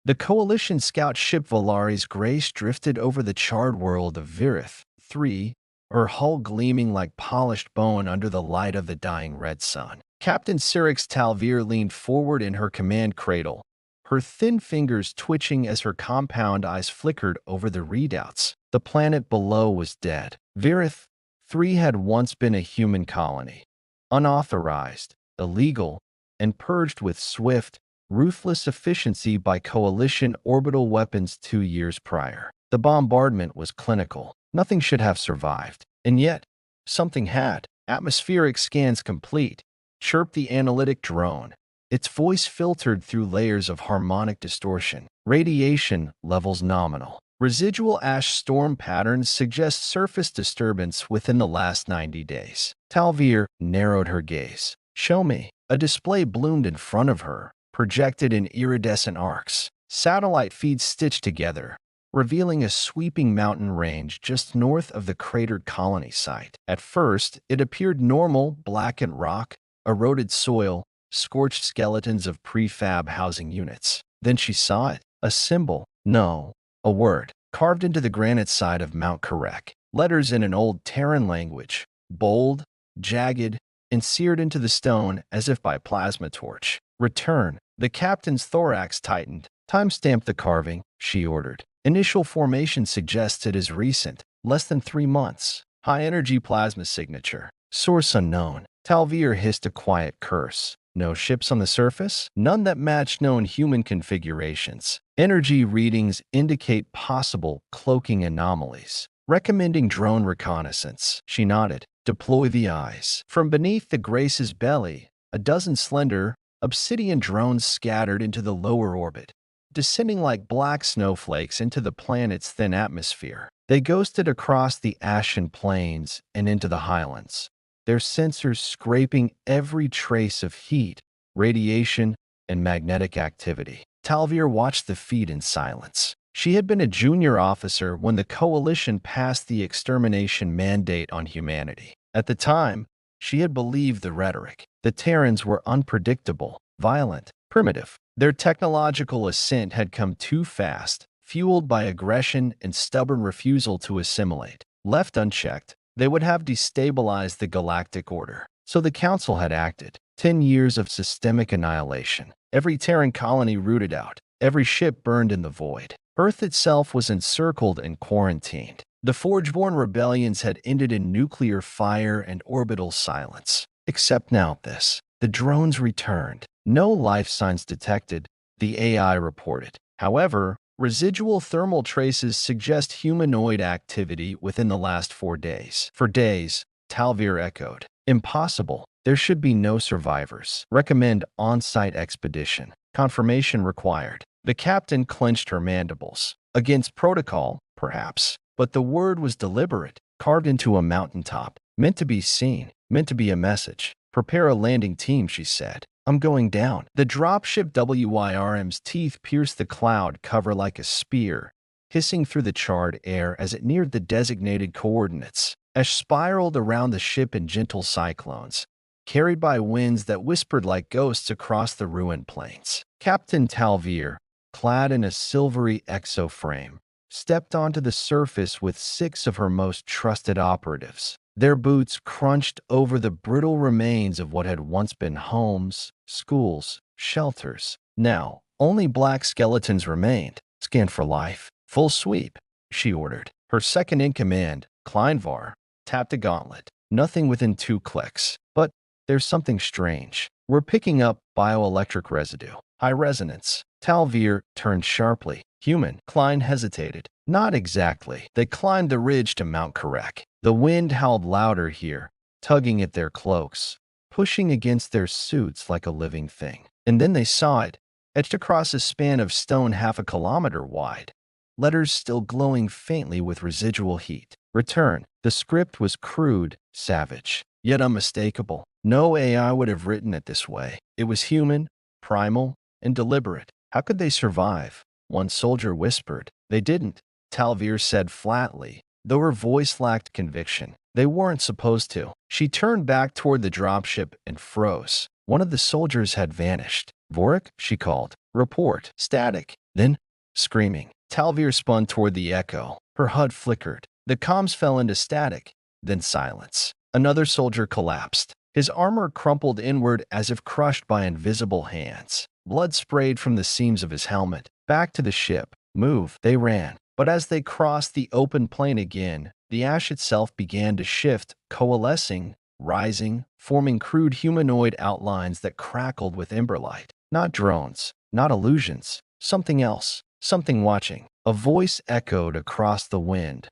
The Coalition scout ship Valaris Grace drifted over the charred world of Virith 3, her hull gleaming like polished bone under the light of the dying red sun. Captain Cyrix Talvir leaned forward in her command cradle, her thin fingers twitching as her compound eyes flickered over the readouts. The planet below was dead. Virith 3 had once been a human colony, unauthorized, illegal, and purged with swift, ruthless efficiency by Coalition orbital weapons 2 years prior. The bombardment was clinical. Nothing should have survived. And yet, something had. Atmospheric scans complete, chirped the analytic drone, its voice filtered through layers of harmonic distortion. Radiation levels nominal. Residual ash storm patterns suggest surface disturbance within the last 90 days. Talvir narrowed her gaze. Show me. A display bloomed in front of her, projected in iridescent arcs. Satellite feeds stitched together, revealing a sweeping mountain range just north of the cratered colony site. At first, it appeared normal, blackened rock, eroded soil, scorched skeletons of prefab housing units. Then she saw it. A symbol. No, a word. Carved into the granite side of Mount Karek. Letters in an old Terran language. Bold, jagged, and seared into the stone as if by plasma torch. Return. The captain's thorax tightened. Timestamp the carving, she ordered. Initial formation suggests it is recent, less than 3 months. High-energy plasma signature. Source unknown. Talvir hissed a quiet curse. No ships on the surface? None that match known human configurations. Energy readings indicate possible cloaking anomalies. Recommending drone reconnaissance. She nodded. Deploy the eyes. From beneath the Grace's belly, a dozen slender, obsidian drones scattered into the lower orbit, descending like black snowflakes into the planet's thin atmosphere. They ghosted across the ashen plains and into the highlands, their sensors scraping every trace of heat, radiation, and magnetic activity. Talvir watched the feed in silence. She had been a junior officer when the Coalition passed the extermination mandate on humanity. At the time, she had believed the rhetoric. The Terrans were unpredictable, violent, primitive. Their technological ascent had come too fast, fueled by aggression and stubborn refusal to assimilate. Left unchecked, they would have destabilized the galactic order. So the Council had acted. 10 years of systemic annihilation. Every Terran colony rooted out. Every ship burned in the void. Earth itself was encircled and quarantined. The Forgeborn rebellions had ended in nuclear fire and orbital silence. Except now this. The drones returned. No life signs detected, the AI reported. However, residual thermal traces suggest humanoid activity within the last 4 days. For days, Talvir echoed. Impossible. There should be no survivors. Recommend on-site expedition. Confirmation required. The captain clenched her mandibles. Against protocol, perhaps. But the word was deliberate, carved into a mountaintop. Meant to be seen. Meant to be a message. Prepare a landing team, she said. I'm going down. The dropship WYRM's teeth pierced the cloud cover like a spear, hissing through the charred air as it neared the designated coordinates. Ash spiraled around the ship in gentle cyclones, carried by winds that whispered like ghosts across the ruined plains. Captain Talvir, clad in a silvery exoframe, stepped onto the surface with 6 of her most trusted operatives. Their boots crunched over the brittle remains of what had once been homes, schools, shelters. Now, only black skeletons remained. Scan for life. Full sweep, she ordered. Her second-in-command, Kleinvar, tapped a gauntlet. Nothing within 2 clicks. But there's something strange. We're picking up bioelectric residue. High resonance. Talvir turned sharply. Human. Klein hesitated. Not exactly. They climbed the ridge to Mount Karek. The wind howled louder here, tugging at their cloaks, pushing against their suits like a living thing. And then they saw it, etched across a span of stone half a kilometer wide. Letters still glowing faintly with residual heat. Return. The script was crude, savage, yet unmistakable. No AI would have written it this way. It was human, primal, and deliberate. How could they survive? One soldier whispered. They didn't, Talvir said flatly, though her voice lacked conviction. They weren't supposed to. She turned back toward the dropship and froze. One of the soldiers had vanished. Vorik, she called. Report. Static. Then, screaming, Talvir spun toward the echo. Her HUD flickered. The comms fell into static, then silence. Another soldier collapsed. His armor crumpled inward as if crushed by invisible hands. Blood sprayed from the seams of his helmet. Back to the ship. Move. They ran. But as they crossed the open plain again, the ash itself began to shift, coalescing, rising, forming crude humanoid outlines that crackled with emberlight. Not drones, not illusions, something else, something watching. A voice echoed across the wind.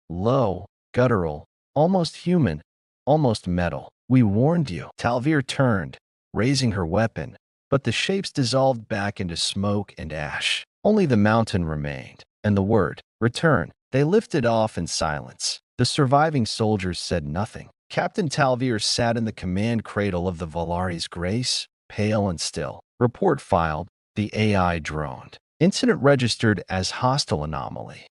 Low, guttural, almost human, almost metal. We warned you. Talvir turned, raising her weapon, but the shapes dissolved back into smoke and ash. Only the mountain remained, and the word, return. They lifted off in silence. The surviving soldiers said nothing. Captain Talvir sat in the command cradle of the Valari's Grace, pale and still. Report filed. The AI droned. Incident registered as hostile anomaly.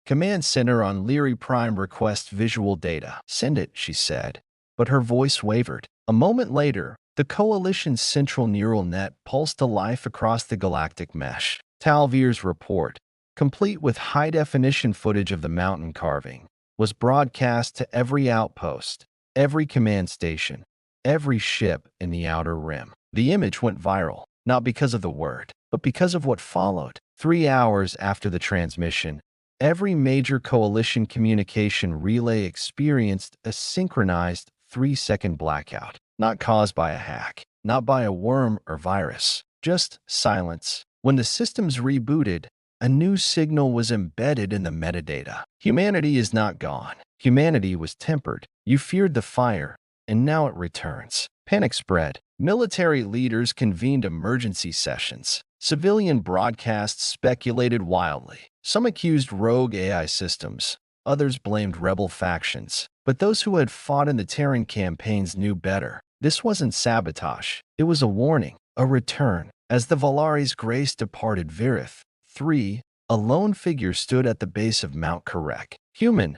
Command Center on Lyri Prime requests visual data. Send it, she said, but her voice wavered. A moment later, the Coalition's central neural net pulsed to life across the galactic mesh. Talvir's report, complete with high-definition footage of the mountain carving, was broadcast to every outpost, every command station, every ship in the outer rim. The image went viral, not because of the word, but because of what followed. 3 hours after the transmission, every major coalition communication relay experienced a synchronized 3-second blackout, not caused by a hack, not by a worm or virus, just silence. When the systems rebooted, a new signal was embedded in the metadata. Humanity is not gone. Humanity was tempered. You feared the fire, and now it returns. Panic spread. Military leaders convened emergency sessions. Civilian broadcasts speculated wildly. Some accused rogue AI systems. Others blamed rebel factions. But those who had fought in the Terran campaigns knew better. This wasn't sabotage. It was a warning, a return. As the Valari's Grace departed Virith, 3, a lone figure stood at the base of Mount Karek. Human,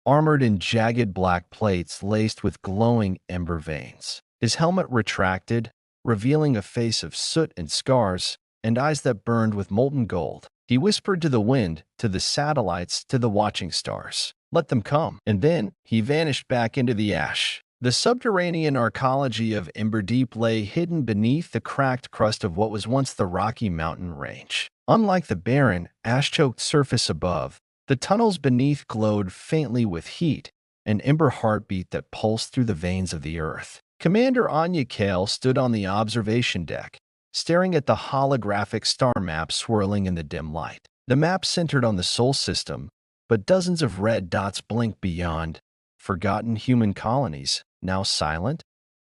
armored in jagged black plates laced with glowing ember veins. His helmet retracted, revealing a face of soot and scars, and eyes that burned with molten gold. He whispered to the wind, to the satellites, to the watching stars. Let them come. And then he vanished back into the ash. The subterranean arcology of Emberdeep lay hidden beneath the cracked crust of what was once the Rocky Mountain Range. Unlike the barren, ash-choked surface above, the tunnels beneath glowed faintly with heat, an ember heartbeat that pulsed through the veins of the earth. Commander Anya Kale stood on the observation deck, staring at the holographic star map swirling in the dim light. The map centered on the Sol system, but dozens of red dots blinked beyond, forgotten human colonies, now silent,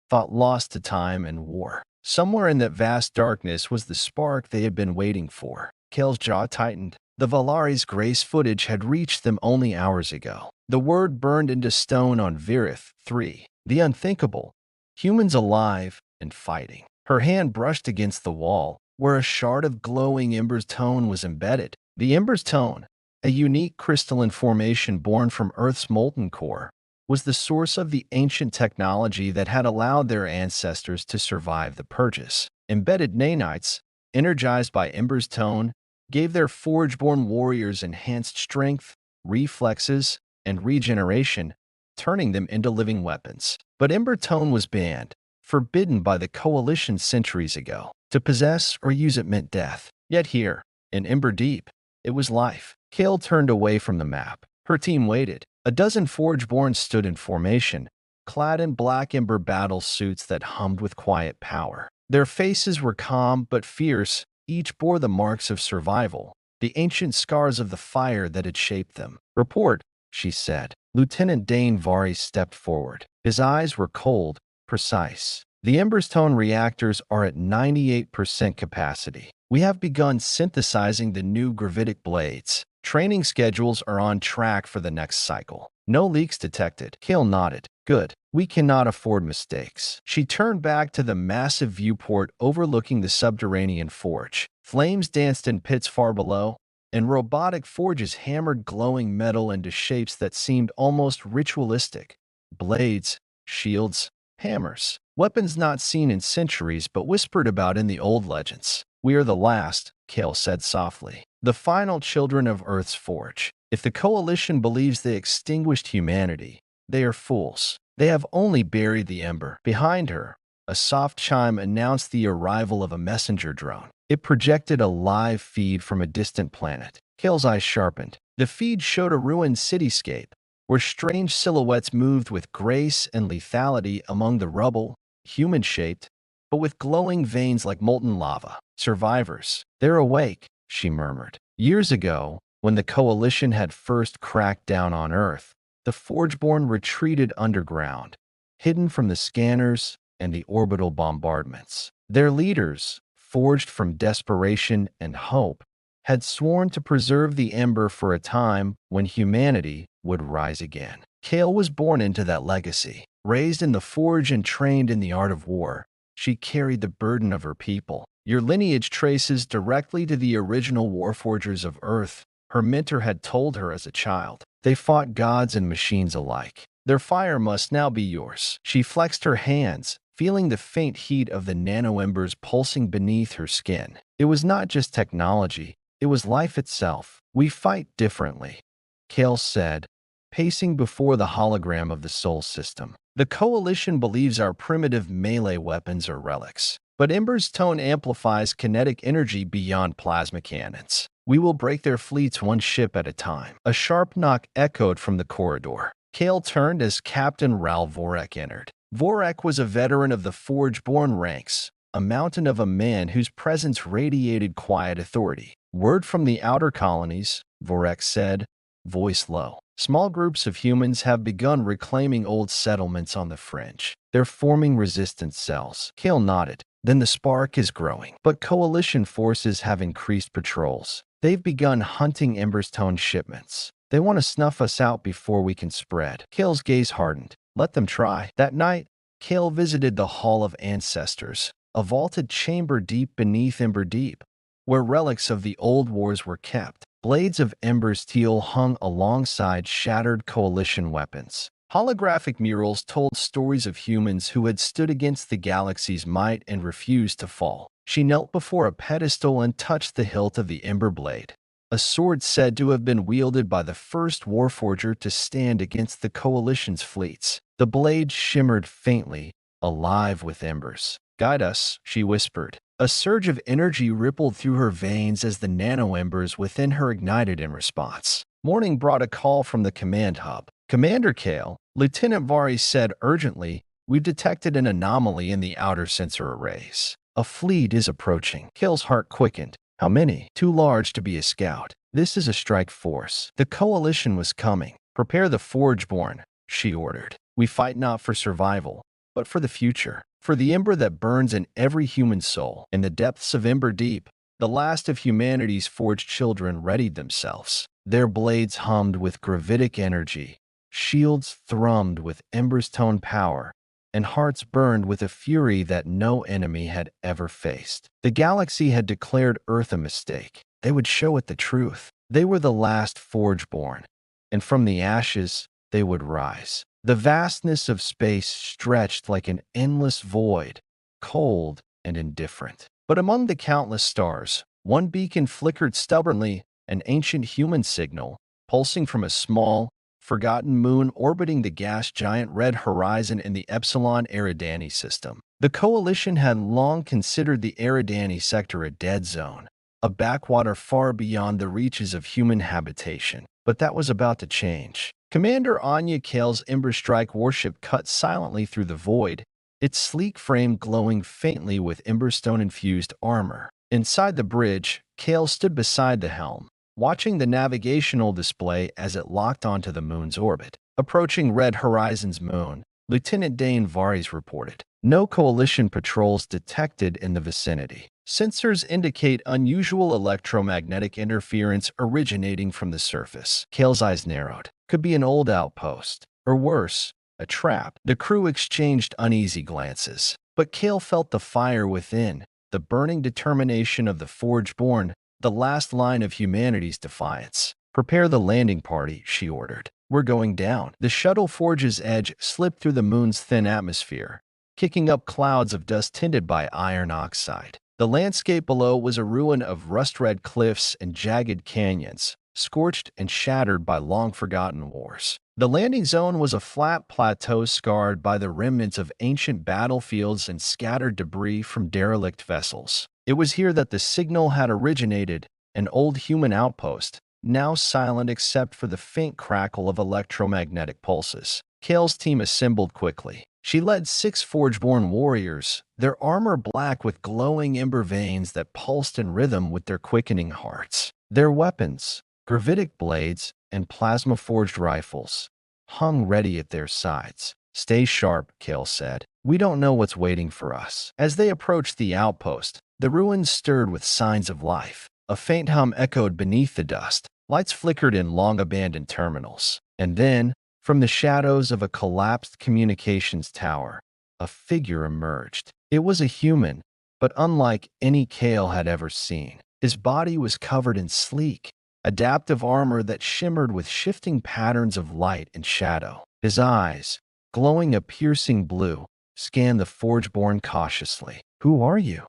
thought lost to time and war. Somewhere in that vast darkness was the spark they had been waiting for. Kale's jaw tightened. The Valari's Grace footage had reached them only hours ago. The word burned into stone on Virith 3. The unthinkable. Humans alive and fighting. Her hand brushed against the wall, where a shard of glowing ember's tone was embedded. The ember's tone, a unique crystalline formation born from Earth's molten core, was the source of the ancient technology that had allowed their ancestors to survive the purges. Embedded nanites, energized by ember's tone, gave their forge-born warriors enhanced strength, reflexes, and regeneration, turning them into living weapons. But ember tone was banned, forbidden by the Coalition centuries ago. To possess or use it meant death. Yet here, in Emberdeep, it was life. Kale turned away from the map. Her team waited. A dozen Forgeborn stood in formation, clad in black ember battle suits that hummed with quiet power. Their faces were calm but fierce. Each bore the marks of survival, the ancient scars of the fire that had shaped them. Report, she said. Lieutenant Dane Vari stepped forward. His eyes were cold, precise. The Ember's Tone reactors are at 98% capacity. We have begun synthesizing the new gravitic blades. Training schedules are on track for the next cycle. No leaks detected. Kale nodded. Good. We cannot afford mistakes. She turned back to the massive viewport overlooking the subterranean forge. Flames danced in pits far below, and robotic forges hammered glowing metal into shapes that seemed almost ritualistic. Blades, shields, hammers. Weapons not seen in centuries but whispered about in the old legends. We are the last, Kale said softly. The final children of Earth's forge. If the Coalition believes they extinguished humanity, they are fools. They have only buried the ember. Behind her, a soft chime announced the arrival of a messenger drone. It projected a live feed from a distant planet. Kale's eyes sharpened. The feed showed a ruined cityscape, where strange silhouettes moved with grace and lethality among the rubble, human-shaped, but with glowing veins like molten lava. Survivors. They're awake, she murmured. Years ago, when the Coalition had first cracked down on Earth, the Forgeborn retreated underground, hidden from the scanners and the orbital bombardments. Their leaders, forged from desperation and hope, had sworn to preserve the ember for a time when humanity would rise again. Kale was born into that legacy. Raised in the forge and trained in the art of war, she carried the burden of her people. Your lineage traces directly to the original warforgers of Earth, her mentor had told her as a child. They fought gods and machines alike. Their fire must now be yours. She flexed her hands, feeling the faint heat of the nano-embers pulsing beneath her skin. It was not just technology, it was life itself. We fight differently, Kale said, pacing before the hologram of the Sol system. The Coalition believes our primitive melee weapons are relics, but Ember's tone amplifies kinetic energy beyond plasma cannons. We will break their fleets one ship at a time. A sharp knock echoed from the corridor. Kale turned as Captain Ral Vorek entered. Vorek was a veteran of the Forge-born ranks, a mountain of a man whose presence radiated quiet authority. Word from the outer colonies, Vorek said, voice low. Small groups of humans have begun reclaiming old settlements on the fringe. They're forming resistance cells. Kale nodded. Then the spark is growing. But Coalition forces have increased patrols. They've begun hunting Ember's Tone shipments. They want to snuff us out before we can spread. Kale's gaze hardened. Let them try. That night, Kale visited the Hall of Ancestors, a vaulted chamber deep beneath Ember Deep, where relics of the old wars were kept. Blades of Ember's steel hung alongside shattered Coalition weapons. Holographic murals told stories of humans who had stood against the galaxy's might and refused to fall. She knelt before a pedestal and touched the hilt of the Ember Blade, a sword said to have been wielded by the first warforger to stand against the Coalition's fleets. The blade shimmered faintly, alive with embers. Guide us, she whispered. A surge of energy rippled through her veins as the nano-embers within her ignited in response. Morning brought a call from the command hub. Commander Kale, Lieutenant Vari said urgently, we've detected an anomaly in the outer sensor arrays. A fleet is approaching. Kale's heart quickened. How many? Too large to be a scout. This is a strike force. The Coalition was coming. Prepare the Forgeborn, she ordered. We fight not for survival, but for the future. For the ember that burns in every human soul. In the depths of Ember Deep, the last of humanity's forged children readied themselves. Their blades hummed with gravitic energy, shields thrummed with Ember's Tone power, and hearts burned with a fury that no enemy had ever faced. The galaxy had declared Earth a mistake. They would show it the truth. They were the last Forgeborn, and from the ashes they would rise. The vastness of space stretched like an endless void, cold and indifferent. But among the countless stars, one beacon flickered stubbornly, an ancient human signal, pulsing from a small, forgotten moon orbiting the gas giant Red Horizon in the Epsilon Eridani system. The Coalition had long considered the Eridani sector a dead zone, a backwater far beyond the reaches of human habitation. But that was about to change. Commander Anya Kale's Ember Strike warship cut silently through the void, its sleek frame glowing faintly with Emberstone-infused armor. Inside the bridge, Kale stood beside the helm, watching the navigational display as it locked onto the moon's orbit. Approaching Red Horizon's moon, Lieutenant Dane Vares reported. No Coalition patrols detected in the vicinity. Sensors indicate unusual electromagnetic interference originating from the surface. Kale's eyes narrowed. Could be an old outpost, or worse, a trap. The crew exchanged uneasy glances, but Kale felt the fire within, the burning determination of the Forgeborn, the last line of humanity's defiance. Prepare the landing party, she ordered. We're going down. The shuttle Forge's edge slipped through the moon's thin atmosphere, kicking up clouds of dust tinted by iron oxide. The landscape below was a ruin of rust-red cliffs and jagged canyons, scorched and shattered by long-forgotten wars. The landing zone was a flat plateau scarred by the remnants of ancient battlefields and scattered debris from derelict vessels. It was here that the signal had originated, an old human outpost, now silent except for the faint crackle of electromagnetic pulses. Kale's team assembled quickly. She led 6 Forgeborn warriors, their armor black with glowing ember veins that pulsed in rhythm with their quickening hearts. Their weapons, gravitic blades and plasma-forged rifles, hung ready at their sides. "Stay sharp," Kale said. "We don't know what's waiting for us." As they approached the outpost, the ruins stirred with signs of life. A faint hum echoed beneath the dust. Lights flickered in long-abandoned terminals. And then, from the shadows of a collapsed communications tower, a figure emerged. It was a human, but unlike any Kale had ever seen. His body was covered in sleek, adaptive armor that shimmered with shifting patterns of light and shadow. His eyes, glowing a piercing blue, scanned the Forgeborn cautiously. "Who are you?"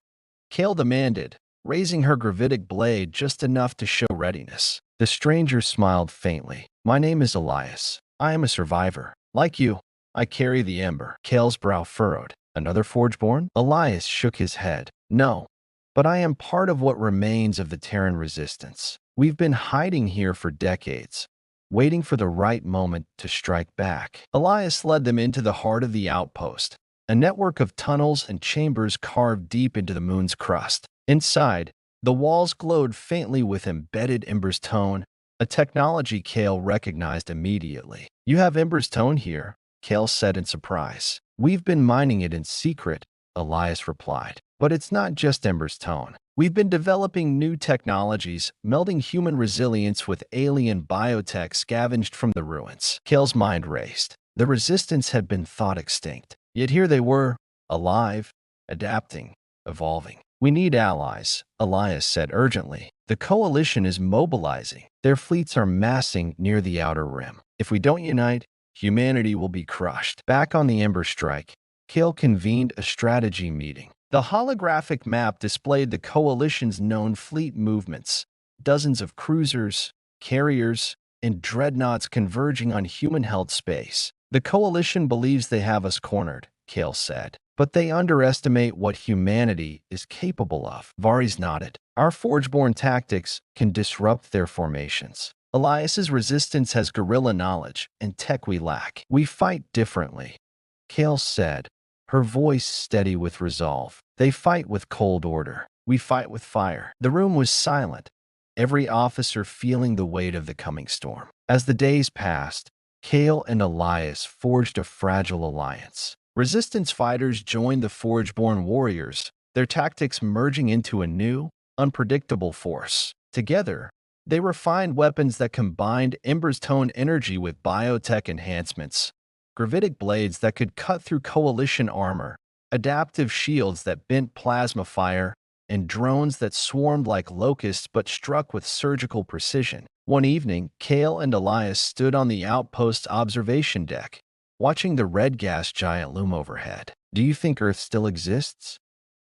Kale demanded, raising her gravitic blade just enough to show readiness. The stranger smiled faintly. "My name is Elias. I am a survivor. Like you, I carry the ember." Kale's brow furrowed. "Another Forgeborn?" Elias shook his head. "No, but I am part of what remains of the Terran resistance. We've been hiding here for decades, waiting for the right moment to strike back." Elias led them into the heart of the outpost, a network of tunnels and chambers carved deep into the moon's crust. Inside, the walls glowed faintly with embedded Ember's tone, a technology Kale recognized immediately. "You have Ember's tone here," Kale said in surprise. "We've been mining it in secret," Elias replied. "But it's not just Ember's tone. We've been developing new technologies, melding human resilience with alien biotech scavenged from the ruins." Kale's mind raced. The resistance had been thought extinct. Yet here they were, alive, adapting, evolving. "We need allies," Elias said urgently. "The coalition is mobilizing. Their fleets are massing near the outer rim. If we don't unite, humanity will be crushed." Back on the Ember Strike, Kale convened a strategy meeting. The holographic map displayed the coalition's known fleet movements, dozens of cruisers, carriers, and dreadnoughts converging on human-held space. "The coalition believes they have us cornered," Kale said, "but they underestimate what humanity is capable of." Varys nodded. "Our Forgeborn tactics can disrupt their formations. Elias's resistance has guerrilla knowledge and tech we lack. We fight differently," Kale said, her voice steady with resolve. "They fight with cold order. We fight with fire." The room was silent, every officer feeling the weight of the coming storm. As the days passed, Kale and Elias forged a fragile alliance. Resistance fighters joined the Forgeborn warriors, their tactics merging into a new, unpredictable force. Together, they refined weapons that combined Ember's tone energy with biotech enhancements, gravitic blades that could cut through coalition armor, adaptive shields that bent plasma fire, and drones that swarmed like locusts but struck with surgical precision. One evening, Kale and Elias stood on the outpost's observation deck, watching the red gas giant loom overhead. "Do you think Earth still exists?"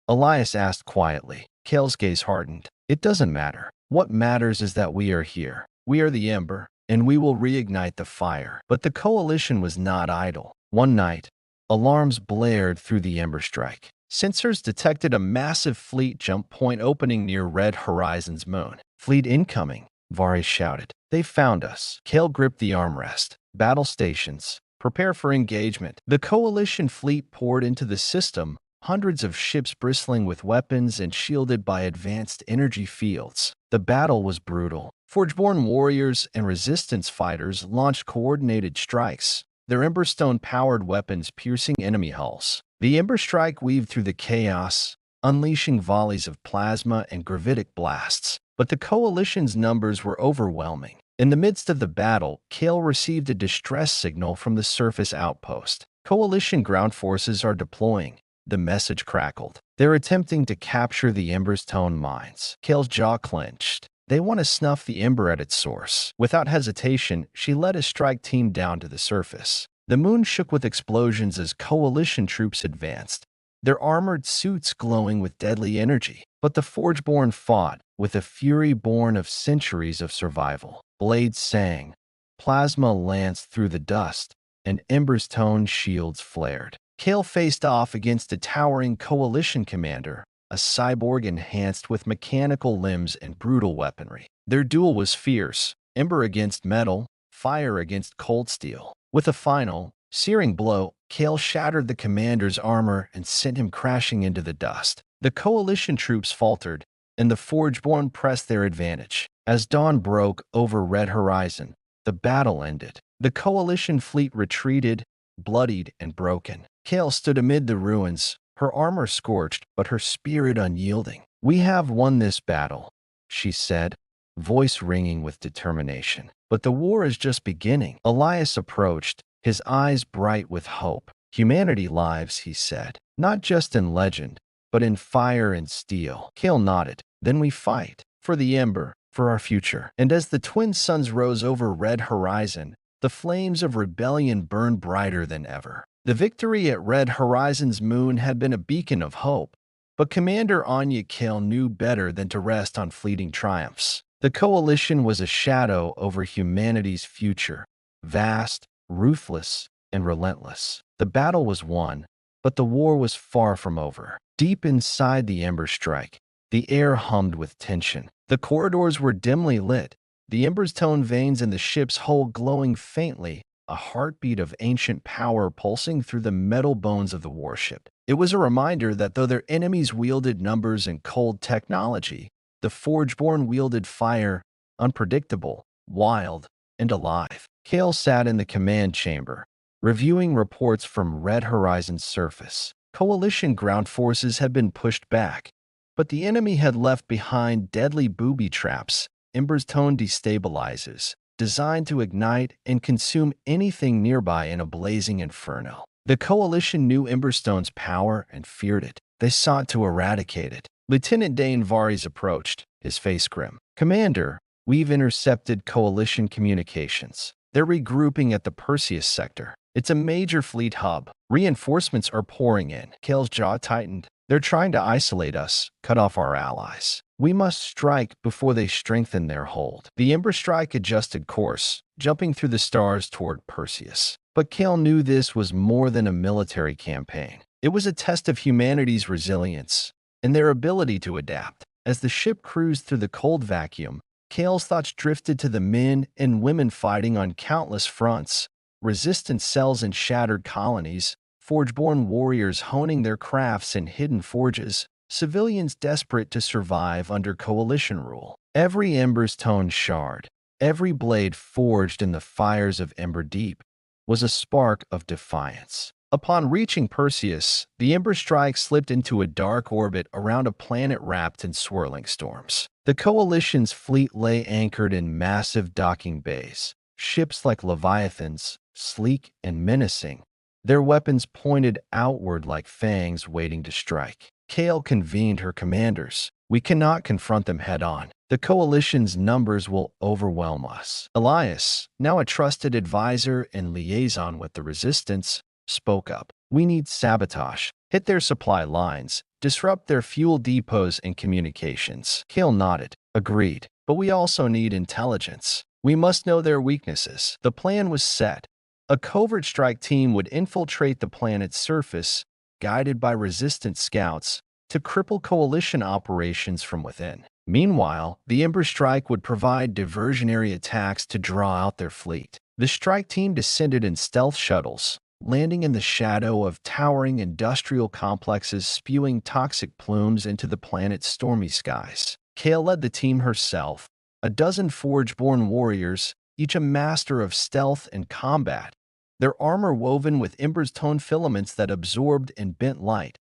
Elias asked quietly. Kale's gaze hardened. "It doesn't matter. What matters is that we are here. We are the Ember, and we will reignite the fire." But the coalition was not idle. One night, alarms blared through the Ember Strike. Sensors detected a massive fleet jump point opening near Red Horizon's moon. "Fleet incoming," Varys shouted. "They've found us." Kale gripped the armrest. "Battle stations. Prepare for engagement." The coalition fleet poured into the system, hundreds of ships bristling with weapons and shielded by advanced energy fields. The battle was brutal. Forgeborn warriors and resistance fighters launched coordinated strikes, their Emberstone-powered weapons piercing enemy hulls. The Ember Strike weaved through the chaos, unleashing volleys of plasma and gravitic blasts. But the coalition's numbers were overwhelming. In the midst of the battle, Kale received a distress signal from the surface outpost. "Coalition ground forces are deploying," the message crackled. "They're attempting to capture the Ember's tone mines." Kale's jaw clenched. "They want to snuff the Ember at its source." Without hesitation, she led a strike team down to the surface. The moon shook with explosions as coalition troops advanced, their armored suits glowing with deadly energy. But the Forgeborn fought with a fury born of centuries of survival. Blades sang, plasma lanced through the dust, and embers toned shields flared. Kale faced off against a towering coalition commander, a cyborg enhanced with mechanical limbs and brutal weaponry. Their duel was fierce, ember against metal, fire against cold steel. With a final, searing blow, Kale shattered the commander's armor and sent him crashing into the dust. The coalition troops faltered, and the Forgeborn pressed their advantage. As dawn broke over Red Horizon, the battle ended. The coalition fleet retreated, bloodied and broken. Kale stood amid the ruins, her armor scorched but her spirit unyielding. "We have won this battle," she said, voice ringing with determination. "But the war is just beginning." Elias approached, his eyes bright with hope. "Humanity lives," he said, "not just in legend, but in fire and steel." Kale nodded. "Then we fight. For the Ember, for our future." And as the twin suns rose over Red Horizon, the flames of rebellion burned brighter than ever. The victory at Red Horizon's moon had been a beacon of hope, but Commander Anya Kale knew better than to rest on fleeting triumphs. The Coalition was a shadow over humanity's future, vast, ruthless, and relentless. The battle was won, but the war was far from over. Deep inside the Ember Strike, the air hummed with tension. The corridors were dimly lit, the embers toned veins in the ship's hull glowing faintly, a heartbeat of ancient power pulsing through the metal bones of the warship. It was a reminder that though their enemies wielded numbers and cold technology, the Forgeborn wielded fire, unpredictable, wild, and alive. Kale sat in the command chamber, reviewing reports from Red Horizon's surface. Coalition ground forces had been pushed back, but the enemy had left behind deadly booby traps, embers tone destabilizers, designed to ignite and consume anything nearby in a blazing inferno. The Coalition knew Emberstone's power and feared it. They sought to eradicate it. Lieutenant Dane Vares approached, his face grim. "Commander, we've intercepted Coalition communications. They're regrouping at the Perseus sector. It's a major fleet hub. Reinforcements are pouring in." Kale's jaw tightened. "They're trying to isolate us, cut off our allies. We must strike before they strengthen their hold." The Ember Strike adjusted course, jumping through the stars toward Perseus. But Kale knew this was more than a military campaign. It was a test of humanity's resilience and their ability to adapt. As the ship cruised through the cold vacuum, Kale's thoughts drifted to the men and women fighting on countless fronts, resistance cells in shattered colonies, Forgeborn warriors honing their crafts in hidden forges, civilians desperate to survive under Coalition rule. Every ember's toned shard, every blade forged in the fires of Ember Deep, was a spark of defiance. Upon reaching Perseus, the Ember Strike slipped into a dark orbit around a planet wrapped in swirling storms. The Coalition's fleet lay anchored in massive docking bays, ships like Leviathans, sleek and menacing, their weapons pointed outward like fangs waiting to strike. Kale convened her commanders. "We cannot confront them head-on. The Coalition's numbers will overwhelm us." Elias, now a trusted advisor and liaison with the Resistance, spoke up. "We need sabotage. Hit their supply lines. Disrupt their fuel depots and communications." Kale nodded. "Agreed. But we also need intelligence. We must know their weaknesses." The plan was set. A covert strike team would infiltrate the planet's surface, guided by Resistance scouts, to cripple Coalition operations from within. Meanwhile, the Ember Strike would provide diversionary attacks to draw out their fleet. The strike team descended in stealth shuttles, landing in the shadow of towering industrial complexes spewing toxic plumes into the planet's stormy skies. Kale led the team herself, a dozen Forgeborn warriors, each a master of stealth and combat, their armor woven with embers toned filaments that absorbed and bent light,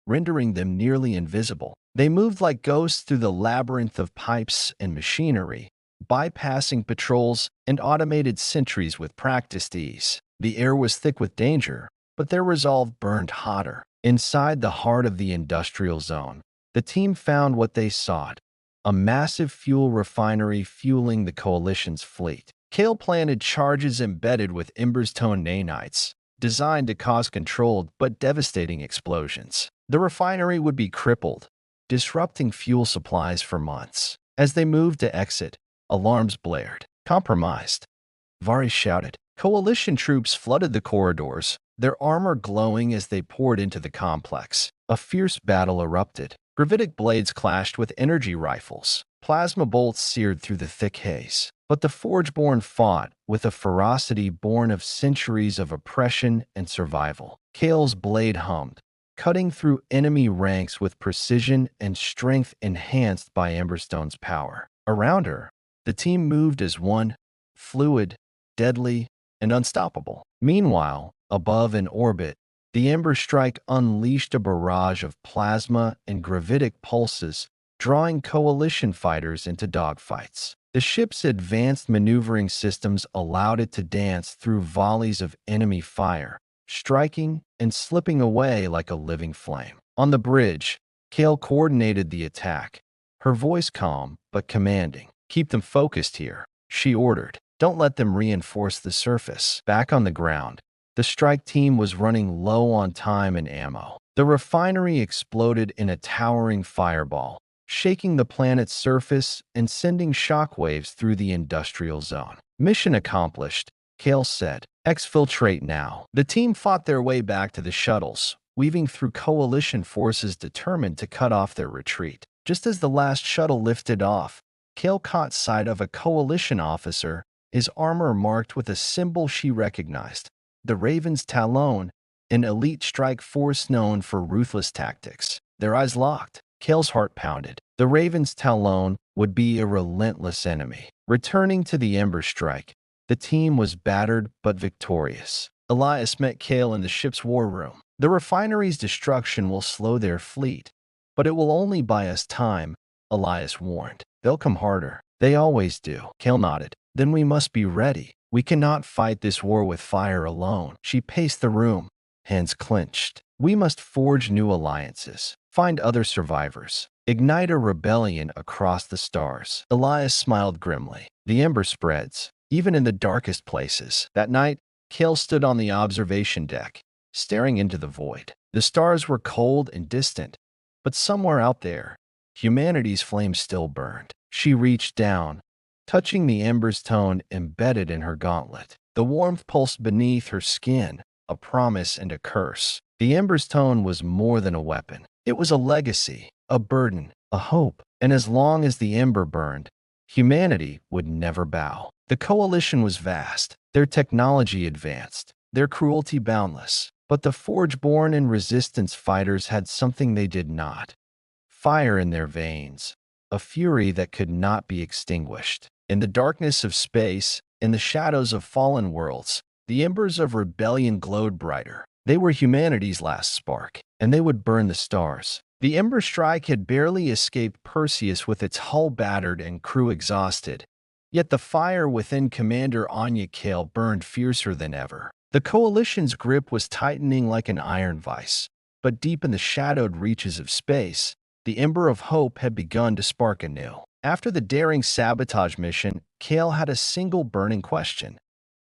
rendering them nearly invisible. They moved like ghosts through the labyrinth of pipes and machinery, bypassing patrols and automated sentries with practiced ease. The air was thick with danger, but their resolve burned hotter. Inside the heart of the industrial zone, the team found what they sought: a massive fuel refinery fueling the Coalition's fleet. Kale planted charges embedded with embers toned nanites, designed to cause controlled but devastating explosions. The refinery would be crippled, disrupting fuel supplies for months. As they moved to exit, alarms blared. Compromised, Varys shouted. Coalition troops flooded the corridors, their armor glowing as they poured into the complex. A fierce battle erupted. Gravitic blades clashed with energy rifles. Plasma bolts seared through the thick haze. But the Forgeborn fought with a ferocity born of centuries of oppression and survival. Kale's blade hummed, cutting through enemy ranks with precision and strength enhanced by Emberstone's power. Around her, the team moved as one, fluid, deadly, and unstoppable. Meanwhile, above in orbit, the Ember Strike unleashed a barrage of plasma and gravitic pulses, drawing coalition fighters into dogfights. The ship's advanced maneuvering systems allowed it to dance through volleys of enemy fire, striking and slipping away like a living flame. On the bridge, Kale coordinated the attack, her voice calm but commanding. "Keep them focused here," she ordered. "Don't let them reinforce the surface." Back on the ground, the strike team was running low on time and ammo. The refinery exploded in a towering fireball, shaking the planet's surface and sending shockwaves through the industrial zone. "Mission accomplished," Kale said. "Exfiltrate now." The team fought their way back to the shuttles, weaving through coalition forces determined to cut off their retreat. Just as the last shuttle lifted off, Kale caught sight of a coalition officer, his armor marked with a symbol she recognized: the Raven's Talon, an elite strike force known for ruthless tactics. Their eyes locked. Kale's heart pounded. The Raven's Talon would be a relentless enemy. Returning to the Ember Strike, the team was battered but victorious. Elias met Kale in the ship's war room. "The refinery's destruction will slow their fleet, but it will only buy us time," Elias warned. "They'll come harder." "They always do," Kale nodded. "Then we must be ready. We cannot fight this war with fire alone." She paced the room, hands clenched. "We must forge new alliances, find other survivors, ignite a rebellion across the stars." Elias smiled grimly. "The ember spreads, even in the darkest places." That night, Kale stood on the observation deck, staring into the void. The stars were cold and distant, but somewhere out there, humanity's flame still burned. She reached down, touching the ember's tone embedded in her gauntlet. The warmth pulsed beneath her skin, a promise and a curse. The ember's tone was more than a weapon. It was a legacy, a burden, a hope. And as long as the ember burned, humanity would never bow. The coalition was vast, their technology advanced, their cruelty boundless. But the Forgeborn and Resistance fighters had something they did not: fire in their veins, a fury that could not be extinguished. In the darkness of space, in the shadows of fallen worlds, the embers of rebellion glowed brighter. They were humanity's last spark, and they would burn the stars. The Ember Strike had barely escaped Perseus with its hull battered and crew exhausted, yet the fire within Commander Anya Kale burned fiercer than ever. The Coalition's grip was tightening like an iron vice, but deep in the shadowed reaches of space, the Ember of Hope had begun to spark anew. After the daring sabotage mission, Kale had a single burning question: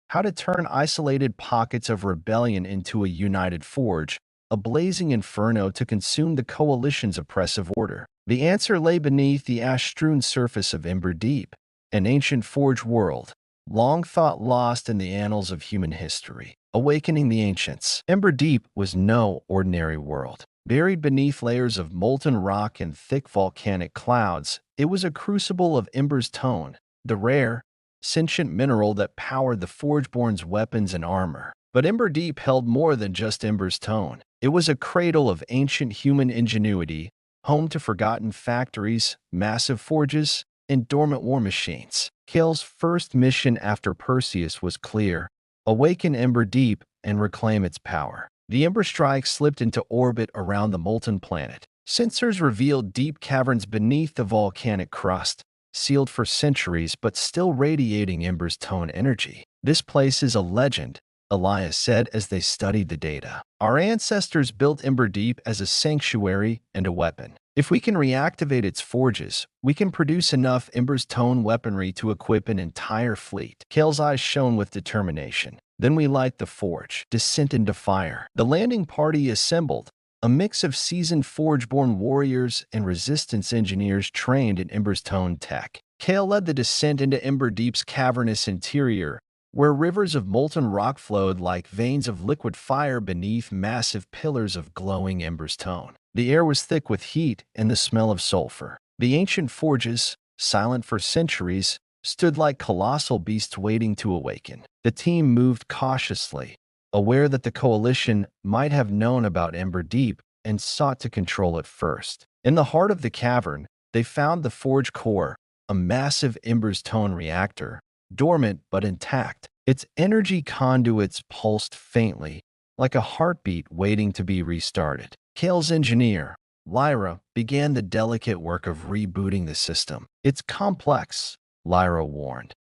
how to turn isolated pockets of rebellion into a united forge, a blazing inferno to consume the Coalition's oppressive order. The answer lay beneath the ash-strewn surface of Ember Deep, an ancient forge world, long thought lost in the annals of human history. Awakening the Ancients. Ember Deep was no ordinary world. Buried beneath layers of molten rock and thick volcanic clouds, it was a crucible of Ember's Tone, the rare, sentient mineral that powered the Forgeborn's weapons and armor. But Ember Deep held more than just Ember's Tone. It was a cradle of ancient human ingenuity, home to forgotten factories, massive forges, and dormant war machines. Kale's first mission after Perseus was clear: awaken Ember Deep and reclaim its power. The Ember Strike slipped into orbit around the molten planet. Sensors revealed deep caverns beneath the volcanic crust, sealed for centuries but still radiating Ember's Tone energy. "This place is a legend," Elias said as they studied the data. "Our ancestors built Ember Deep as a sanctuary and a weapon. If we can reactivate its forges, we can produce enough Ember's Tone weaponry to equip an entire fleet." Kale's eyes shone with determination. "Then we light the forge, descent into fire." The landing party assembled, a mix of seasoned Forge-born warriors and resistance engineers trained in Ember's tone tech. Kale led the descent into Ember Deep's cavernous interior, where rivers of molten rock flowed like veins of liquid fire beneath massive pillars of glowing Ember's tone. The air was thick with heat and the smell of sulfur. The ancient forges, silent for centuries, stood like colossal beasts waiting to awaken. The team moved cautiously, aware that the Coalition might have known about Ember Deep and sought to control it first. In the heart of the cavern, they found the Forge Core, a massive Ember's tone reactor, dormant but intact. Its energy conduits pulsed faintly, like a heartbeat waiting to be restarted. Kale's engineer, Lyra, began the delicate work of rebooting the system. "It's complex," Lyra warned,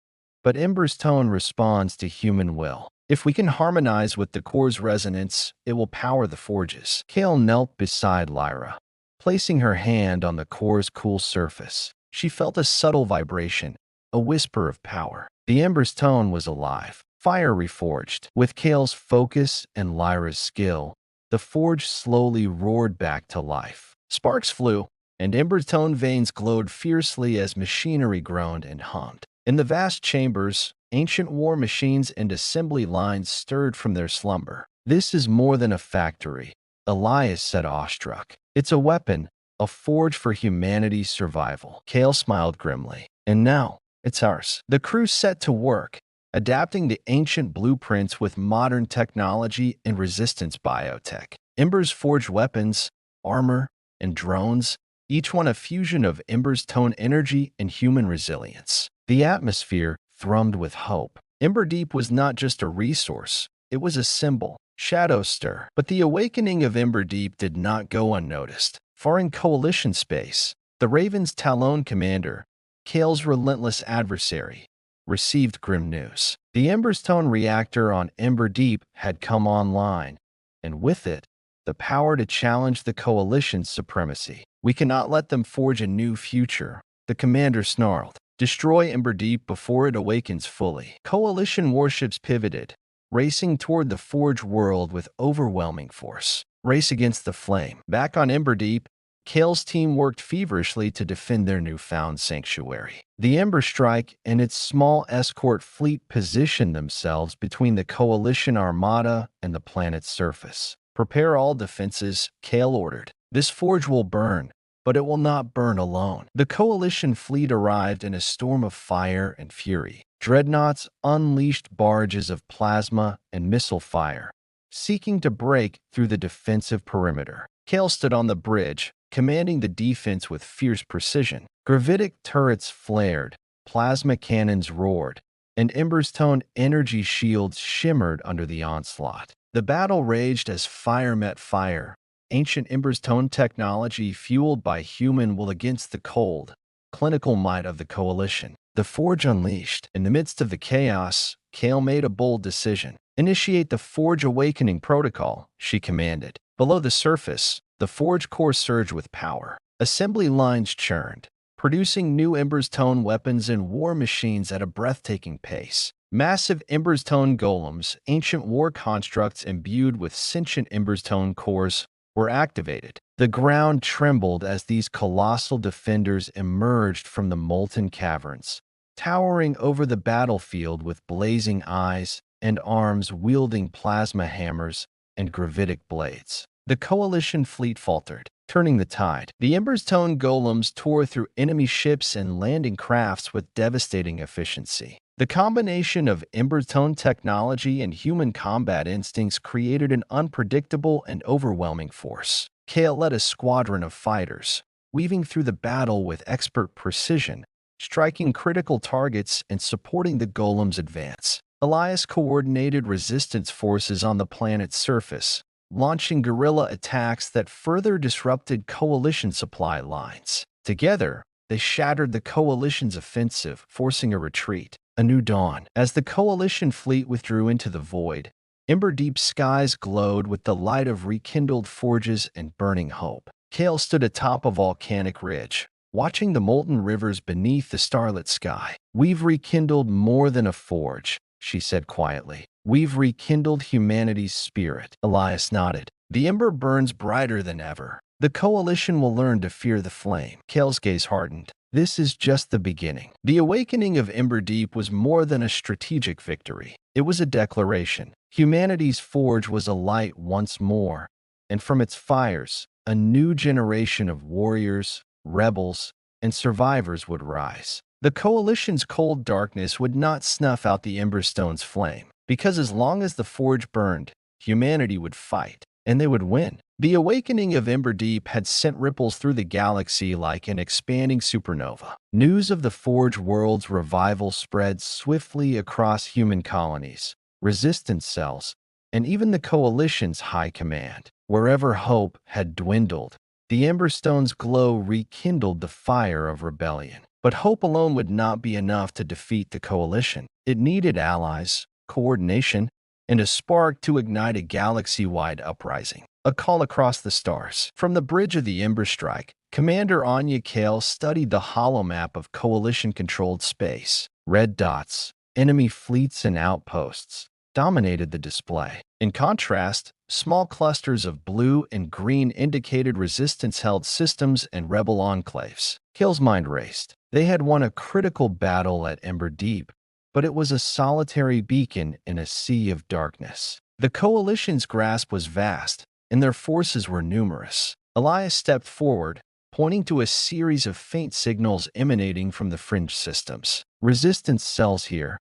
"but Ember's tone responds to human will. If we can harmonize with the core's resonance, it will power the forges." Kale knelt beside Lyra, placing her hand on the core's cool surface. She felt a subtle vibration, a whisper of power. The Ember's tone was alive, fire reforged. With Kale's focus and Lyra's skill, the forge slowly roared back to life. Sparks flew, and Ember's tone veins glowed fiercely as machinery groaned and hummed. In the vast chambers, ancient war machines and assembly lines stirred from their slumber. "This is more than a factory," Elias said awestruck. "It's a weapon, a forge for humanity's survival." Kale smiled grimly. "And now, it's ours." The crew set to work, adapting the ancient blueprints with modern technology and resistance biotech. Ember's forged weapons, armor, and drones, each one a fusion of Ember's tone energy and human resilience. The atmosphere thrummed with hope. Ember Deep was not just a resource, it was a symbol. Shadows stir. But the awakening of Ember Deep did not go unnoticed. Far in Coalition space, the Raven's Talon commander, Kale's relentless adversary, received grim news. The Ember's tone reactor on Ember Deep had come online, and with it, the power to challenge the Coalition's supremacy. "We cannot let them forge a new future," the commander snarled. "Destroy Ember Deep before it awakens fully." Coalition warships pivoted, racing toward the Forge world with overwhelming force. Race against the flame. Back on Ember Deep, Kale's team worked feverishly to defend their newfound sanctuary. The Ember Strike and its small escort fleet positioned themselves between the Coalition armada and the planet's surface. "Prepare all defenses," Kale ordered. "This forge will burn, but it will not burn alone." The Coalition fleet arrived in a storm of fire and fury. Dreadnoughts unleashed barges of plasma and missile fire, seeking to break through the defensive perimeter. Kale stood on the bridge, commanding the defense with fierce precision. Gravitic turrets flared, plasma cannons roared, and Ember's tone energy shields shimmered under the onslaught. The battle raged as fire met fire, ancient Ember's tone technology fueled by human will against the cold, clinical might of the Coalition. The Forge unleashed. In the midst of the chaos, Kale made a bold decision. "Initiate the Forge Awakening Protocol," she commanded. Below the surface, the Forge core surged with power. Assembly lines churned, producing new Ember's tone weapons and war machines at a breathtaking pace. Massive Ember's tone golems, ancient war constructs imbued with sentient Ember's tone cores, were activated. The ground trembled as these colossal defenders emerged from the molten caverns, towering over the battlefield with blazing eyes and arms wielding plasma hammers and gravitic blades. The Coalition fleet faltered, turning the tide. The Ember's tone golems tore through enemy ships and landing crafts with devastating efficiency. The combination of Ember's tone technology and human combat instincts created an unpredictable and overwhelming force. Kale led a squadron of fighters, weaving through the battle with expert precision, striking critical targets and supporting the golem's advance. Elias coordinated resistance forces on the planet's surface, launching guerrilla attacks that further disrupted Coalition supply lines. Together, they shattered the Coalition's offensive, forcing a retreat. A new dawn. As the Coalition fleet withdrew into the void, Ember Deep skies glowed with the light of rekindled forges and burning hope. Kale stood atop a volcanic ridge, watching the molten rivers beneath the starlit sky. "We've rekindled more than a forge," she said quietly. "We've rekindled humanity's spirit." Elias nodded. The ember burns brighter than ever. The Coalition will learn to fear the flame. Kale's gaze hardened. This is just the beginning. The awakening of Ember Deep was more than a strategic victory. It was a declaration. Humanity's forge was alight once more, and from its fires, a new generation of warriors, rebels, and survivors would rise. The Coalition's cold darkness would not snuff out the Emberstone's flame, because as long as the forge burned, humanity would fight, and they would win. The awakening of Ember Deep had sent ripples through the galaxy like an expanding supernova. News of the Forge world's revival spread swiftly across human colonies, resistance cells, and even the Coalition's high command. Wherever hope had dwindled, the Emberstone's glow rekindled the fire of rebellion. But hope alone would not be enough to defeat the Coalition. It needed allies, coordination, and a spark to ignite a galaxy-wide uprising. A call across the stars. From the bridge of the Ember Strike, Commander Anya Kale studied the holomap of Coalition-controlled space. Red dots, enemy fleets and outposts, dominated the display. In contrast, small clusters of blue and green indicated resistance-held systems and rebel enclaves. Kale's mind raced. They had won a critical battle at Ember Deep, but it was a solitary beacon in a sea of darkness. The Coalition's grasp was vast, and their forces were numerous. Elias stepped forward, pointing to a series of faint signals emanating from the fringe systems. Resistance cells here,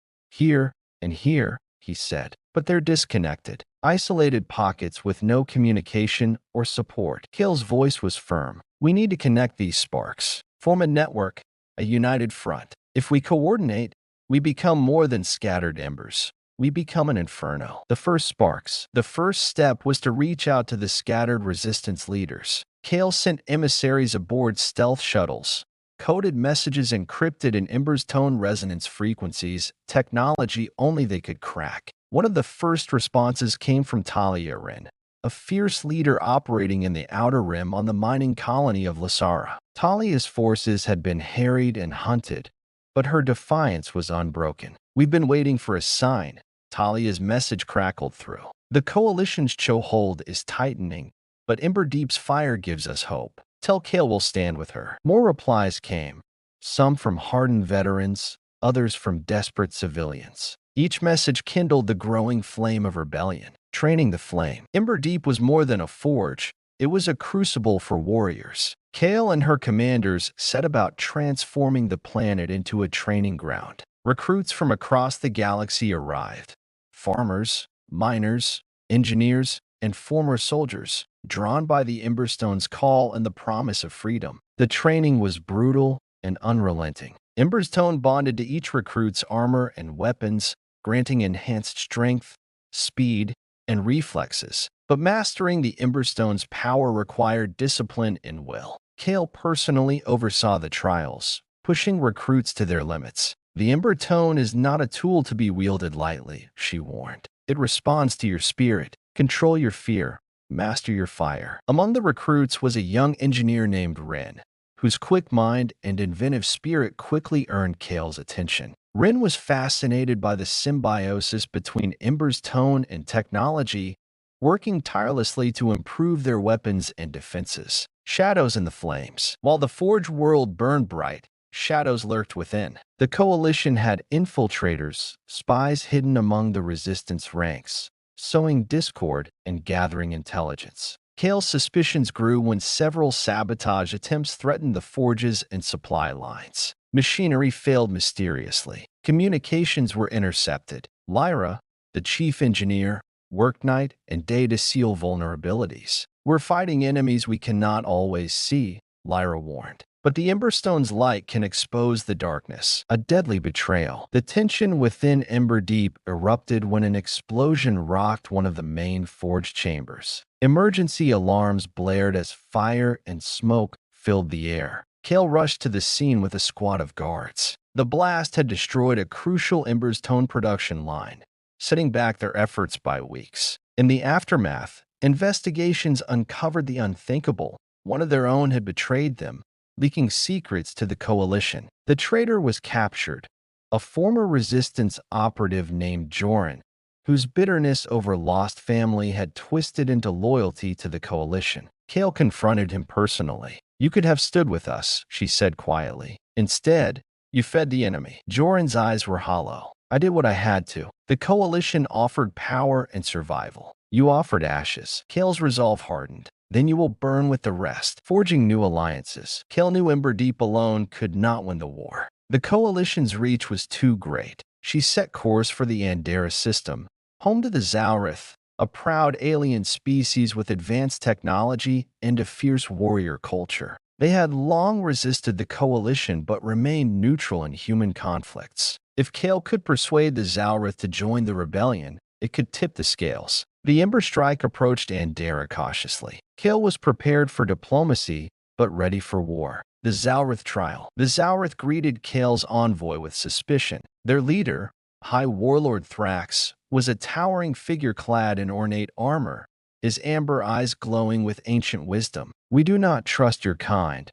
and here, he said, but they're disconnected. Isolated pockets with no communication or support. Kale's voice was firm. We need to connect these sparks. Form a network, a united front. If we coordinate, we become more than scattered embers. We become an inferno. The first sparks. The first step was to reach out to the scattered resistance leaders. Kale sent emissaries aboard stealth shuttles, coded messages encrypted in Ember's tone resonance frequencies, technology only they could crack. One of the first responses came from Talia Rin, a fierce leader operating in the Outer Rim on the mining colony of Lasara. Talia's forces had been harried and hunted, but her defiance was unbroken. We've been waiting for a sign. Talia's message crackled through. The Coalition's chokehold is tightening, but Ember Deep's fire gives us hope. Tell Kale we'll stand with her. More replies came, some from hardened veterans, others from desperate civilians. Each message kindled the growing flame of rebellion. Training the flame. Ember Deep was more than a forge. It was a crucible for warriors. Kale and her commanders set about transforming the planet into a training ground. Recruits from across the galaxy arrived. Farmers, miners, engineers, and former soldiers, drawn by the Emberstone's call and the promise of freedom. The training was brutal and unrelenting. Ember's tone bonded to each recruit's armor and weapons, granting enhanced strength, speed, and reflexes. But mastering the Emberstone's power required discipline and will. Kale personally oversaw the trials, pushing recruits to their limits. The Ember Tone is not a tool to be wielded lightly, she warned. It responds to your spirit. Control your fear. Master your fire. Among the recruits was a young engineer named Ren, whose quick mind and inventive spirit quickly earned Kale's attention. Ren was fascinated by the symbiosis between Ember's tone and technology, working tirelessly to improve their weapons and defenses. Shadows in the flames. While the Forge world burned bright, shadows lurked within. The Coalition had infiltrators, spies hidden among the Resistance ranks, sowing discord and gathering intelligence. Kale's suspicions grew when several sabotage attempts threatened the forges and supply lines. Machinery failed mysteriously. Communications were intercepted. Lyra, the chief engineer, worked night and day to seal vulnerabilities. We're fighting enemies we cannot always see, Lyra warned. But the Emberstone's light can expose the darkness, a deadly betrayal. The tension within Ember Deep erupted when an explosion rocked one of the main forge chambers. Emergency alarms blared as fire and smoke filled the air. Kale rushed to the scene with a squad of guards. The blast had destroyed a crucial Ember's tone production line, setting back their efforts by weeks. In the aftermath, investigations uncovered the unthinkable. One of their own had betrayed them, leaking secrets to the Coalition. The traitor was captured, a former Resistance operative named Joran, whose bitterness over lost family had twisted into loyalty to the Coalition. Kale confronted him personally. "You could have stood with us," she said quietly. "Instead, you fed the enemy." Joran's eyes were hollow. "I did what I had to. The Coalition offered power and survival. You offered ashes." Kale's resolve hardened. "Then you will burn with the rest, forging new alliances." Kale knew Ember Deep alone could not win the war. The Coalition's reach was too great. She set course for the Andera system, home to the Zaurith, a proud alien species with advanced technology and a fierce warrior culture. They had long resisted the Coalition but remained neutral in human conflicts. If Kale could persuade the Zaurith to join the rebellion, it could tip the scales. The Ember Strike approached Andera cautiously. Kale was prepared for diplomacy, but ready for war. The Zaurith trial. The Zaurith greeted Kale's envoy with suspicion. Their leader, High Warlord Thrax, was a towering figure clad in ornate armor, his amber eyes glowing with ancient wisdom. "We do not trust your kind,"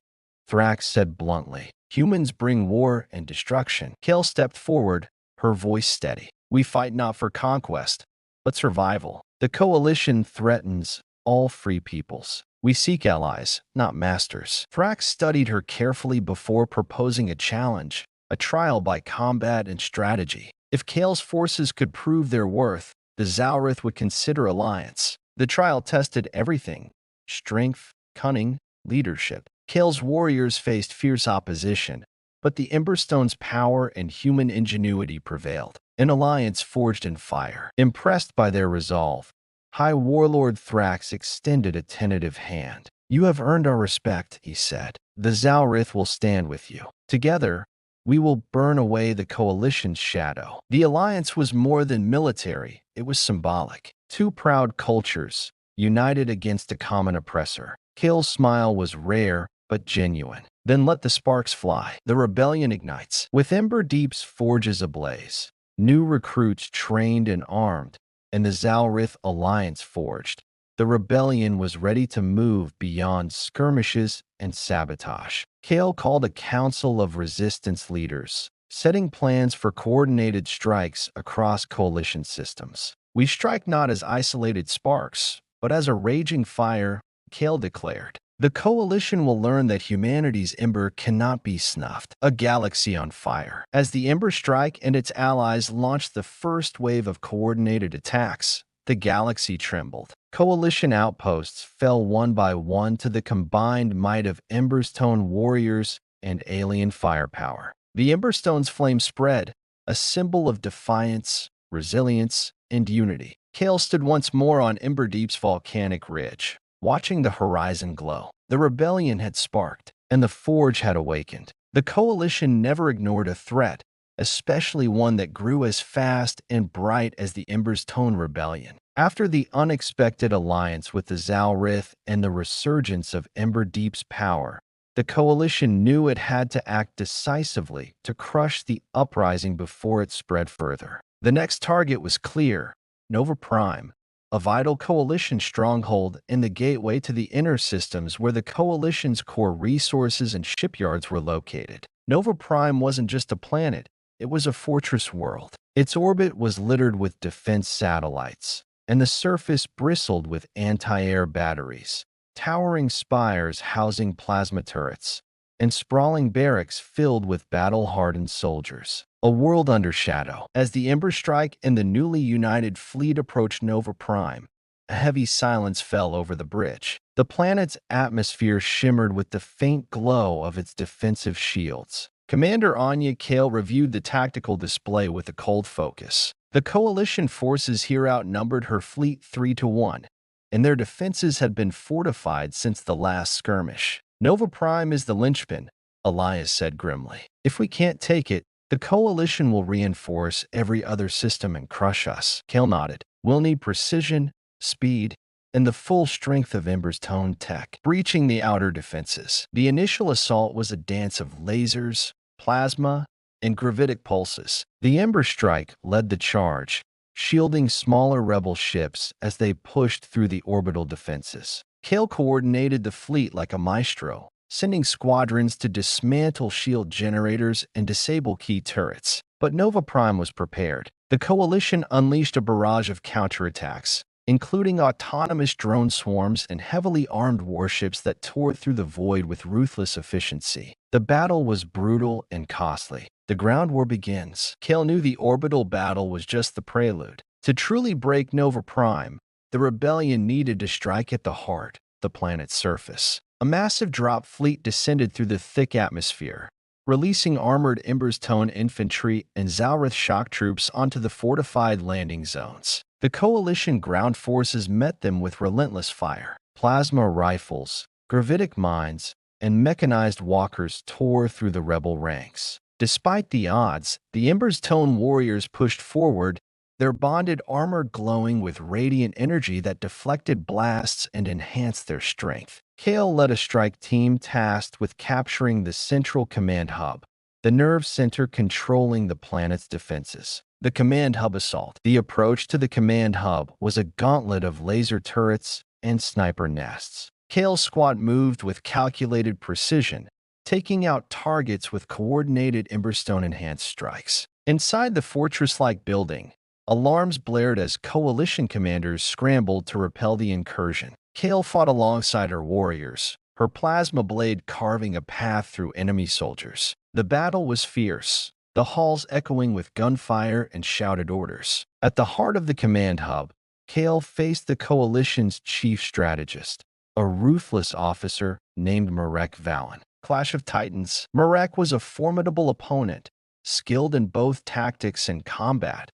Thrax said bluntly. "Humans bring war and destruction." Kale stepped forward, her voice steady. "We fight not for conquest, but survival. The Coalition threatens all free peoples. We seek allies, not masters." Thrax studied her carefully before proposing a challenge, a trial by combat and strategy. If Kale's forces could prove their worth, the Zaurith would consider alliance. The trial tested everything: strength, cunning, leadership. Kale's warriors faced fierce opposition, but the Emberstone's power and human ingenuity prevailed. An alliance forged in fire. Impressed by their resolve, High Warlord Thrax extended a tentative hand. "You have earned our respect," he said. "The Zaurith will stand with you. Together, we will burn away the Coalition's shadow." The alliance was more than military, it was symbolic. Two proud cultures, united against a common oppressor. Kale's smile was rare, but genuine. "Then let the sparks fly." The rebellion ignites. With Ember Deep's forges ablaze, new recruits trained and armed, and the Zaurith alliance forged, the rebellion was ready to move beyond skirmishes and sabotage. Kale called a council of resistance leaders, setting plans for coordinated strikes across Coalition systems. "We strike not as isolated sparks, but as a raging fire," Kale declared. "The Coalition will learn that humanity's ember cannot be snuffed." A galaxy on fire. As the Ember Strike and its allies launched the first wave of coordinated attacks, the galaxy trembled. Coalition outposts fell one by one to the combined might of Emberstone warriors and alien firepower. The Emberstone's flame spread, a symbol of defiance, resilience, and unity. Kale stood once more on Emberdeep's volcanic ridge, watching the horizon glow. The rebellion had sparked, and the forge had awakened. The Coalition never ignored a threat, especially one that grew as fast and bright as the Emberstone rebellion. After the unexpected alliance with the Zaurith and the resurgence of Ember Deep's power, the Coalition knew it had to act decisively to crush the uprising before it spread further. The next target was clear: Nova Prime, a vital Coalition stronghold and the gateway to the inner systems where the Coalition's core resources and shipyards were located. Nova Prime wasn't just a planet, it was a fortress world. Its orbit was littered with defense satellites, and the surface bristled with anti-air batteries, towering spires housing plasma turrets, and sprawling barracks filled with battle-hardened soldiers. A world under shadow. As the Ember Strike and the newly united fleet approached Nova Prime, a heavy silence fell over the bridge. The planet's atmosphere shimmered with the faint glow of its defensive shields. Commander Anya Kale reviewed the tactical display with a cold focus. The Coalition forces here outnumbered her fleet 3-1, and their defenses had been fortified since the last skirmish. "Nova Prime is the linchpin," Elias said grimly. "If we can't take it, the Coalition will reinforce every other system and crush us." Kale nodded. "We'll need precision, speed, and the full strength of Emberstone tech." Breaching the outer defenses. The initial assault was a dance of lasers, plasma, and gravitic pulses. The Ember Strike led the charge, shielding smaller rebel ships as they pushed through the orbital defenses. Kale coordinated the fleet like a maestro, sending squadrons to dismantle shield generators and disable key turrets. But Nova Prime was prepared. The Coalition unleashed a barrage of counterattacks, including autonomous drone swarms and heavily armed warships that tore through the void with ruthless efficiency. The battle was brutal and costly. The ground war begins. Kale knew the orbital battle was just the prelude. To truly break Nova Prime, the rebellion needed to strike at the heart, the planet's surface. A massive drop fleet descended through the thick atmosphere, releasing armored Ember's Tone infantry and Zalrith shock troops onto the fortified landing zones. The Coalition ground forces met them with relentless fire. Plasma rifles, gravitic mines, and mechanized walkers tore through the rebel ranks. Despite the odds, the Ember's Tone warriors pushed forward, their bonded armor glowing with radiant energy that deflected blasts and enhanced their strength. Kale led a strike team tasked with capturing the central command hub, the nerve center controlling the planet's defenses. The command hub assault. The approach to the command hub was a gauntlet of laser turrets and sniper nests. Kale's squad moved with calculated precision, taking out targets with coordinated Emberstone-enhanced strikes. Inside the fortress-like building, alarms blared as Coalition commanders scrambled to repel the incursion. Kale fought alongside her warriors, her plasma blade carving a path through enemy soldiers. The battle was fierce, the halls echoing with gunfire and shouted orders. At the heart of the command hub, Kale faced the Coalition's chief strategist, a ruthless officer named Marek Valen. Clash of Titans. Marek was a formidable opponent, skilled in both tactics and combat,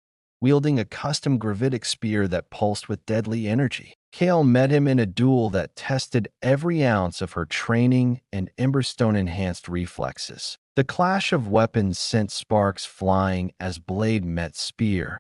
wielding a custom gravitic spear that pulsed with deadly energy. Kale met him in a duel that tested every ounce of her training and Emberstone-enhanced reflexes. The clash of weapons sent sparks flying as blade met spear,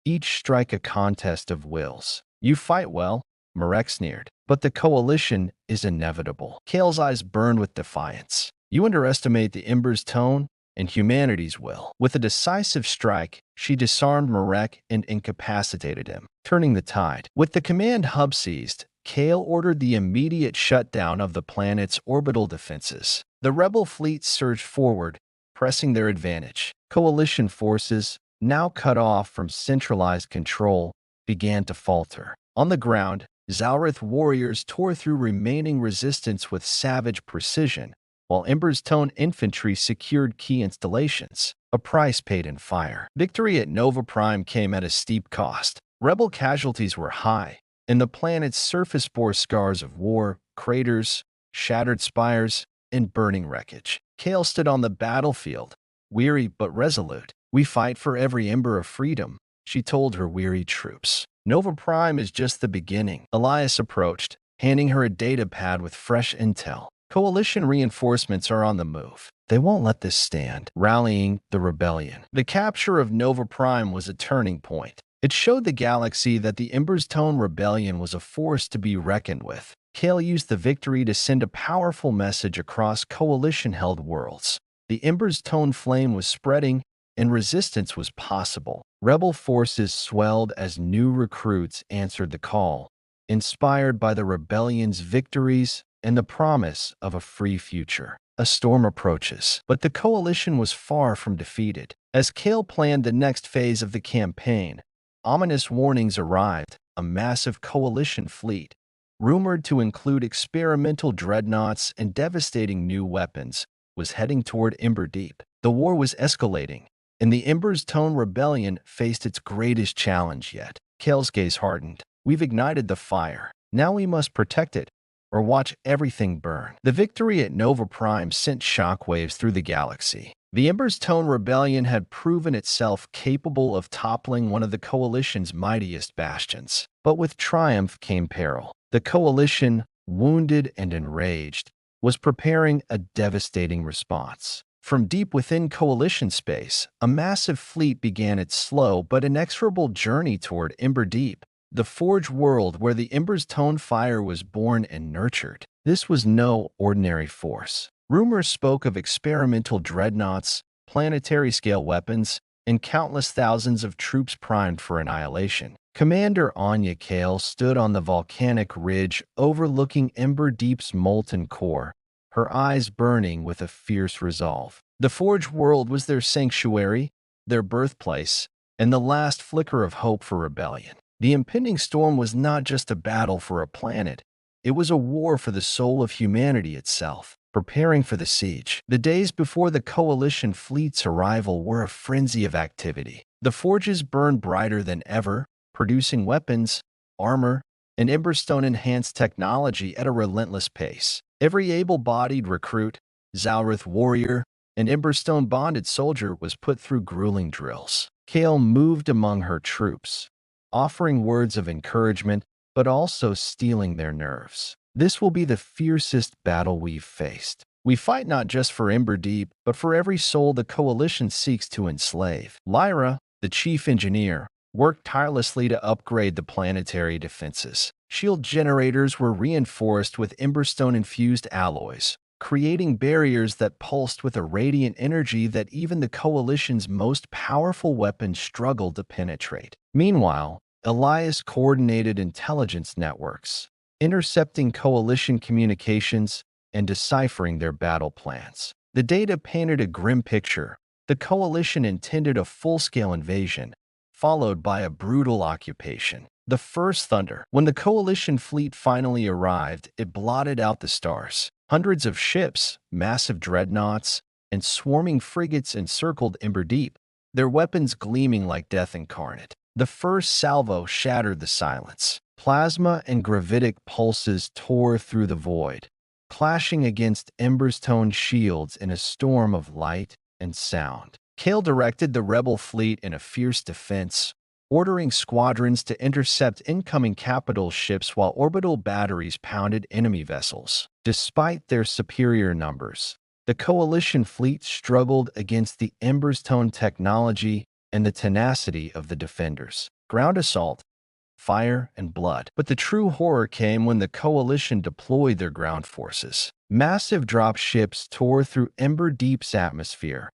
each strike a contest of wills. "You fight well," Marek sneered, "but the Coalition is inevitable." Kale's eyes burned with defiance. "You underestimate the Ember's Tone and humanity's will." With a decisive strike, she disarmed Marek and incapacitated him, turning the tide. With the command hub seized, Kale ordered the immediate shutdown of the planet's orbital defenses. The rebel fleet surged forward, pressing their advantage. Coalition forces, now cut off from centralized control, began to falter. On the ground, Zalrith warriors tore through remaining resistance with savage precision, while Ember's Tone infantry secured key installations, a price paid in fire. Victory at Nova Prime came at a steep cost. Rebel casualties were high, and the planet's surface bore scars of war, craters, shattered spires, and burning wreckage. Kale stood on the battlefield, weary but resolute. "We fight for every ember of freedom," she told her weary troops. "Nova Prime is just the beginning." Elias approached, handing her a data pad with fresh intel. "Coalition reinforcements are on the move. They won't let this stand." Rallying the rebellion. The capture of Nova Prime was a turning point. It showed the galaxy that the Ember's Tone rebellion was a force to be reckoned with. Kale used the victory to send a powerful message across Coalition-held worlds. The Ember's Tone flame was spreading, and resistance was possible. Rebel forces swelled as new recruits answered the call, inspired by the rebellion's victories and the promise of a free future. A storm approaches, but the Coalition was far from defeated. As Kale planned the next phase of the campaign, ominous warnings arrived. A massive Coalition fleet, rumored to include experimental dreadnoughts and devastating new weapons, was heading toward Ember Deep. The war was escalating, and the Ember's Tone rebellion faced its greatest challenge yet. Kale's gaze hardened. "We've ignited the fire. Now we must protect it, or watch everything burn." The victory at Nova Prime sent shockwaves through the galaxy. The Ember's Tone rebellion had proven itself capable of toppling one of the Coalition's mightiest bastions. But with triumph came peril. The Coalition, wounded and enraged, was preparing a devastating response. From deep within Coalition space, a massive fleet began its slow but inexorable journey toward Ember Deep, the forge world where the Ember's Tone fire was born and nurtured. This was no ordinary force. Rumors spoke of experimental dreadnoughts, planetary-scale weapons, and countless thousands of troops primed for annihilation. Commander Anya Kale stood on the volcanic ridge overlooking Ember Deep's molten core, her eyes burning with a fierce resolve. The Forge world was their sanctuary, their birthplace, and the last flicker of hope for rebellion. The impending storm was not just a battle for a planet, it was a war for the soul of humanity itself. Preparing for the siege, the days before the Coalition fleet's arrival were a frenzy of activity. The forges burned brighter than ever, producing weapons, armor, and Emberstone-enhanced technology at a relentless pace. Every able-bodied recruit, Zalrith warrior, and Emberstone-bonded soldier was put through grueling drills. Kale moved among her troops, offering words of encouragement, but also stealing their nerves. This will be the fiercest battle we've faced. We fight not just for Emberdeep, but for every soul the Coalition seeks to enslave. Lyra, the chief engineer, worked tirelessly to upgrade the planetary defenses. Shield generators were reinforced with Emberstone-infused alloys, creating barriers that pulsed with a radiant energy that even the Coalition's most powerful weapons struggled to penetrate. Meanwhile, Elias coordinated intelligence networks, intercepting Coalition communications and deciphering their battle plans. The data painted a grim picture. The Coalition intended a full-scale invasion, followed by a brutal occupation. The first thunder. When the Coalition fleet finally arrived, it blotted out the stars. Hundreds of ships, massive dreadnoughts, and swarming frigates encircled Emberdeep, their weapons gleaming like death incarnate. The first salvo shattered the silence. Plasma and gravitic pulses tore through the void, clashing against Emberstone shields in a storm of light and sound. Kale directed the rebel fleet in a fierce defense, ordering squadrons to intercept incoming capital ships while orbital batteries pounded enemy vessels. Despite their superior numbers, the Coalition fleet struggled against the Emberstone technology and the tenacity of the defenders. Ground assault, fire, and blood. But the true horror came when the Coalition deployed their ground forces. Massive drop ships tore through Emberdeep's atmosphere,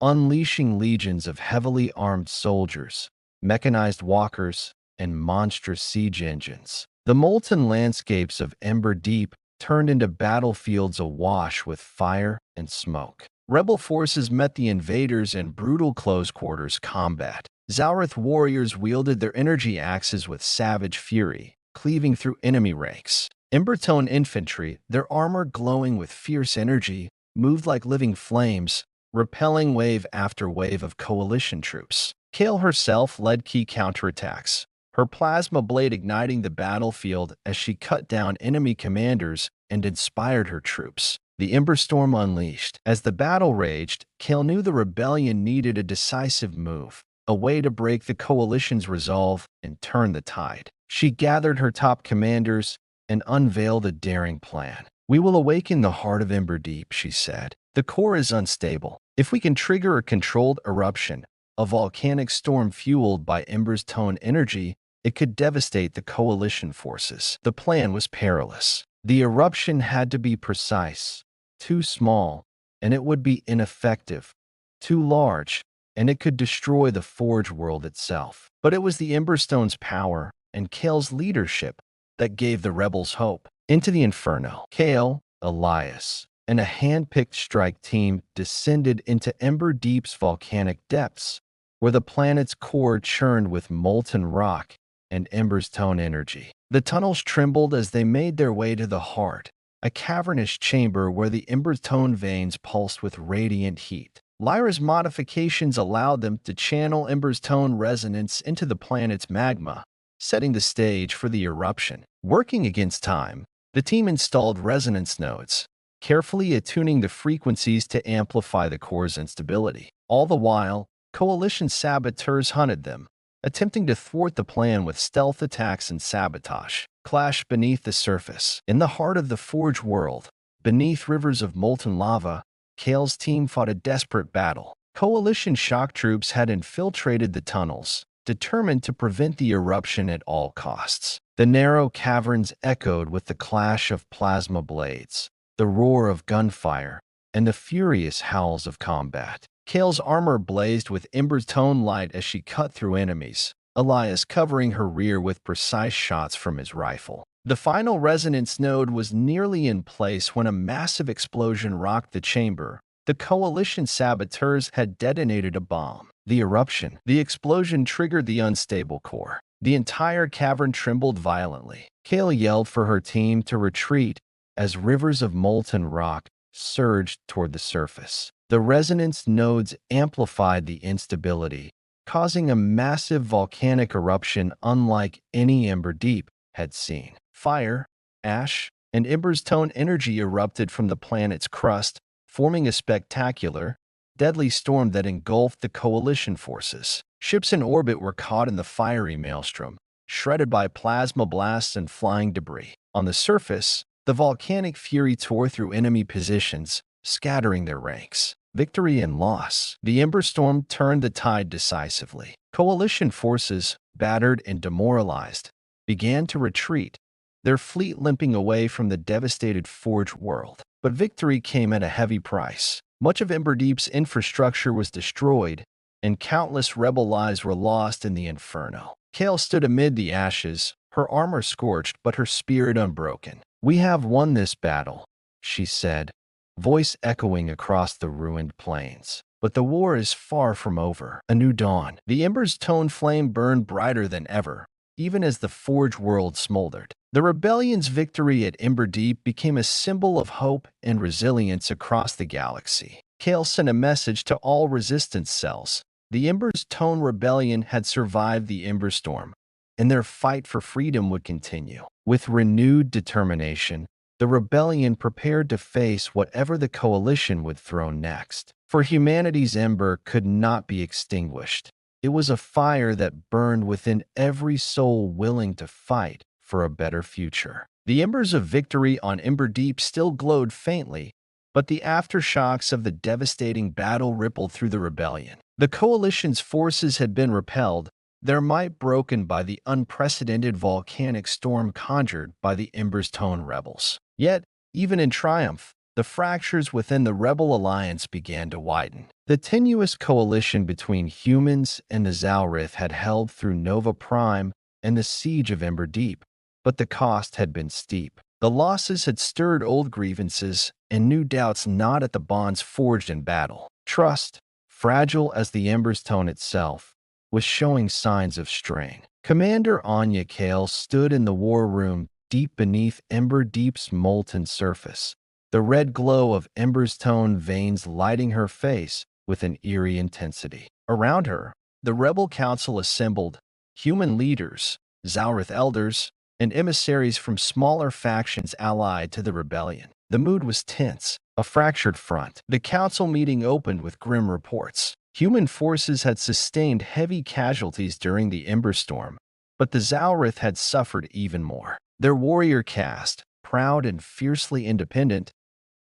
unleashing legions of heavily armed soldiers, mechanized walkers, and monstrous siege engines. The molten landscapes of Emberdeep turned into battlefields awash with fire and smoke. Rebel forces met the invaders in brutal close-quarters combat. Zalrith warriors wielded their energy axes with savage fury, cleaving through enemy ranks. Emberstone infantry, their armor glowing with fierce energy, moved like living flames, repelling wave after wave of Coalition troops. Kale herself led key counterattacks, her plasma blade igniting the battlefield as she cut down enemy commanders and inspired her troops. The Emberstorm unleashed. As the battle raged, Kale knew the rebellion needed a decisive move, a way to break the Coalition's resolve and turn the tide. She gathered her top commanders and unveiled a daring plan. "We will awaken the heart of Emberdeep," she said. "The core is unstable. If we can trigger a controlled eruption, a volcanic storm fueled by Emberstone energy, it could devastate the Coalition forces." The plan was perilous. The eruption had to be precise. Too small, and it would be ineffective. Too large, and it could destroy the Forge world itself. But it was the Emberstone's power and Kale's leadership that gave the rebels hope. Into the inferno, Kale, Elias, and a hand-picked strike team descended into Emberdeep's volcanic depths, where the planet's core churned with molten rock and Emberstone energy. The tunnels trembled as they made their way to the heart, a cavernous chamber where the Emberstone veins pulsed with radiant heat. Lyra's modifications allowed them to channel Emberstone resonance into the planet's magma, setting the stage for the eruption. Working against time, the team installed resonance nodes, carefully attuning the frequencies to amplify the core's instability. All the while, Coalition saboteurs hunted them, attempting to thwart the plan with stealth attacks and sabotage. Clash beneath the surface. In the heart of the Forge world, beneath rivers of molten lava, Kale's team fought a desperate battle. Coalition shock troops had infiltrated the tunnels, determined to prevent the eruption at all costs. The narrow caverns echoed with the clash of plasma blades, the roar of gunfire, and the furious howls of combat. Kale's armor blazed with Emberstone light as she cut through enemies, Elias covering her rear with precise shots from his rifle. The final resonance node was nearly in place when a massive explosion rocked the chamber. The Coalition saboteurs had detonated a bomb. The eruption. The explosion triggered the unstable core. The entire cavern trembled violently. Kale yelled for her team to retreat as rivers of molten rock surged toward the surface. The resonance nodes amplified the instability, causing a massive volcanic eruption unlike any Ember Deep had seen. Fire, ash, and Ember's tone energy erupted from the planet's crust, forming a spectacular, deadly storm that engulfed the coalition forces. Ships in orbit were caught in the fiery maelstrom, shredded by plasma blasts and flying debris. On the surface, the volcanic fury tore through enemy positions, scattering their ranks. Victory and loss. The Ember Storm turned the tide decisively. Coalition forces, battered and demoralized, began to retreat, their fleet limping away from the devastated Forge world. But victory came at a heavy price. Much of Emberdeep's infrastructure was destroyed, and countless rebel lives were lost in the inferno. Kale stood amid the ashes, her armor scorched but her spirit unbroken. "We have won this battle," she said, voice echoing across the ruined plains. "But the war is far from over." A new dawn. The Ember's tone flame burned brighter than ever, even as the Forge world smoldered. The rebellion's victory at Emberdeep became a symbol of hope and resilience across the galaxy. Kale sent a message to all resistance cells. The Ember's Tone Rebellion had survived the Ember Storm, and their fight for freedom would continue. With renewed determination, the rebellion prepared to face whatever the coalition would throw next. For humanity's ember could not be extinguished. It was a fire that burned within every soul willing to fight for a better future. The embers of victory on Emberdeep still glowed faintly, but the aftershocks of the devastating battle rippled through the rebellion. The coalition's forces had been repelled, their might broken by the unprecedented volcanic storm conjured by the Ember's Tone rebels. Yet, even in triumph, the fractures within the rebel alliance began to widen. The tenuous coalition between humans and the Zalrith had held through Nova Prime and the siege of Emberdeep, but the cost had been steep. The losses had stirred old grievances and new doubts gnawed at the bonds forged in battle. Trust, fragile as the Ember's Tone itself, was showing signs of strain. Commander Anya Kale stood in the war room deep beneath Emberdeep's molten surface, the red glow of Ember's Tone veins lighting her face with an eerie intensity. Around her, the rebel council assembled, human leaders, Zalrith elders, and emissaries from smaller factions allied to the rebellion. The mood was tense, a fractured front. The council meeting opened with grim reports. Human forces had sustained heavy casualties during the Ember Storm, but the Zalrith had suffered even more. Their warrior caste, proud and fiercely independent,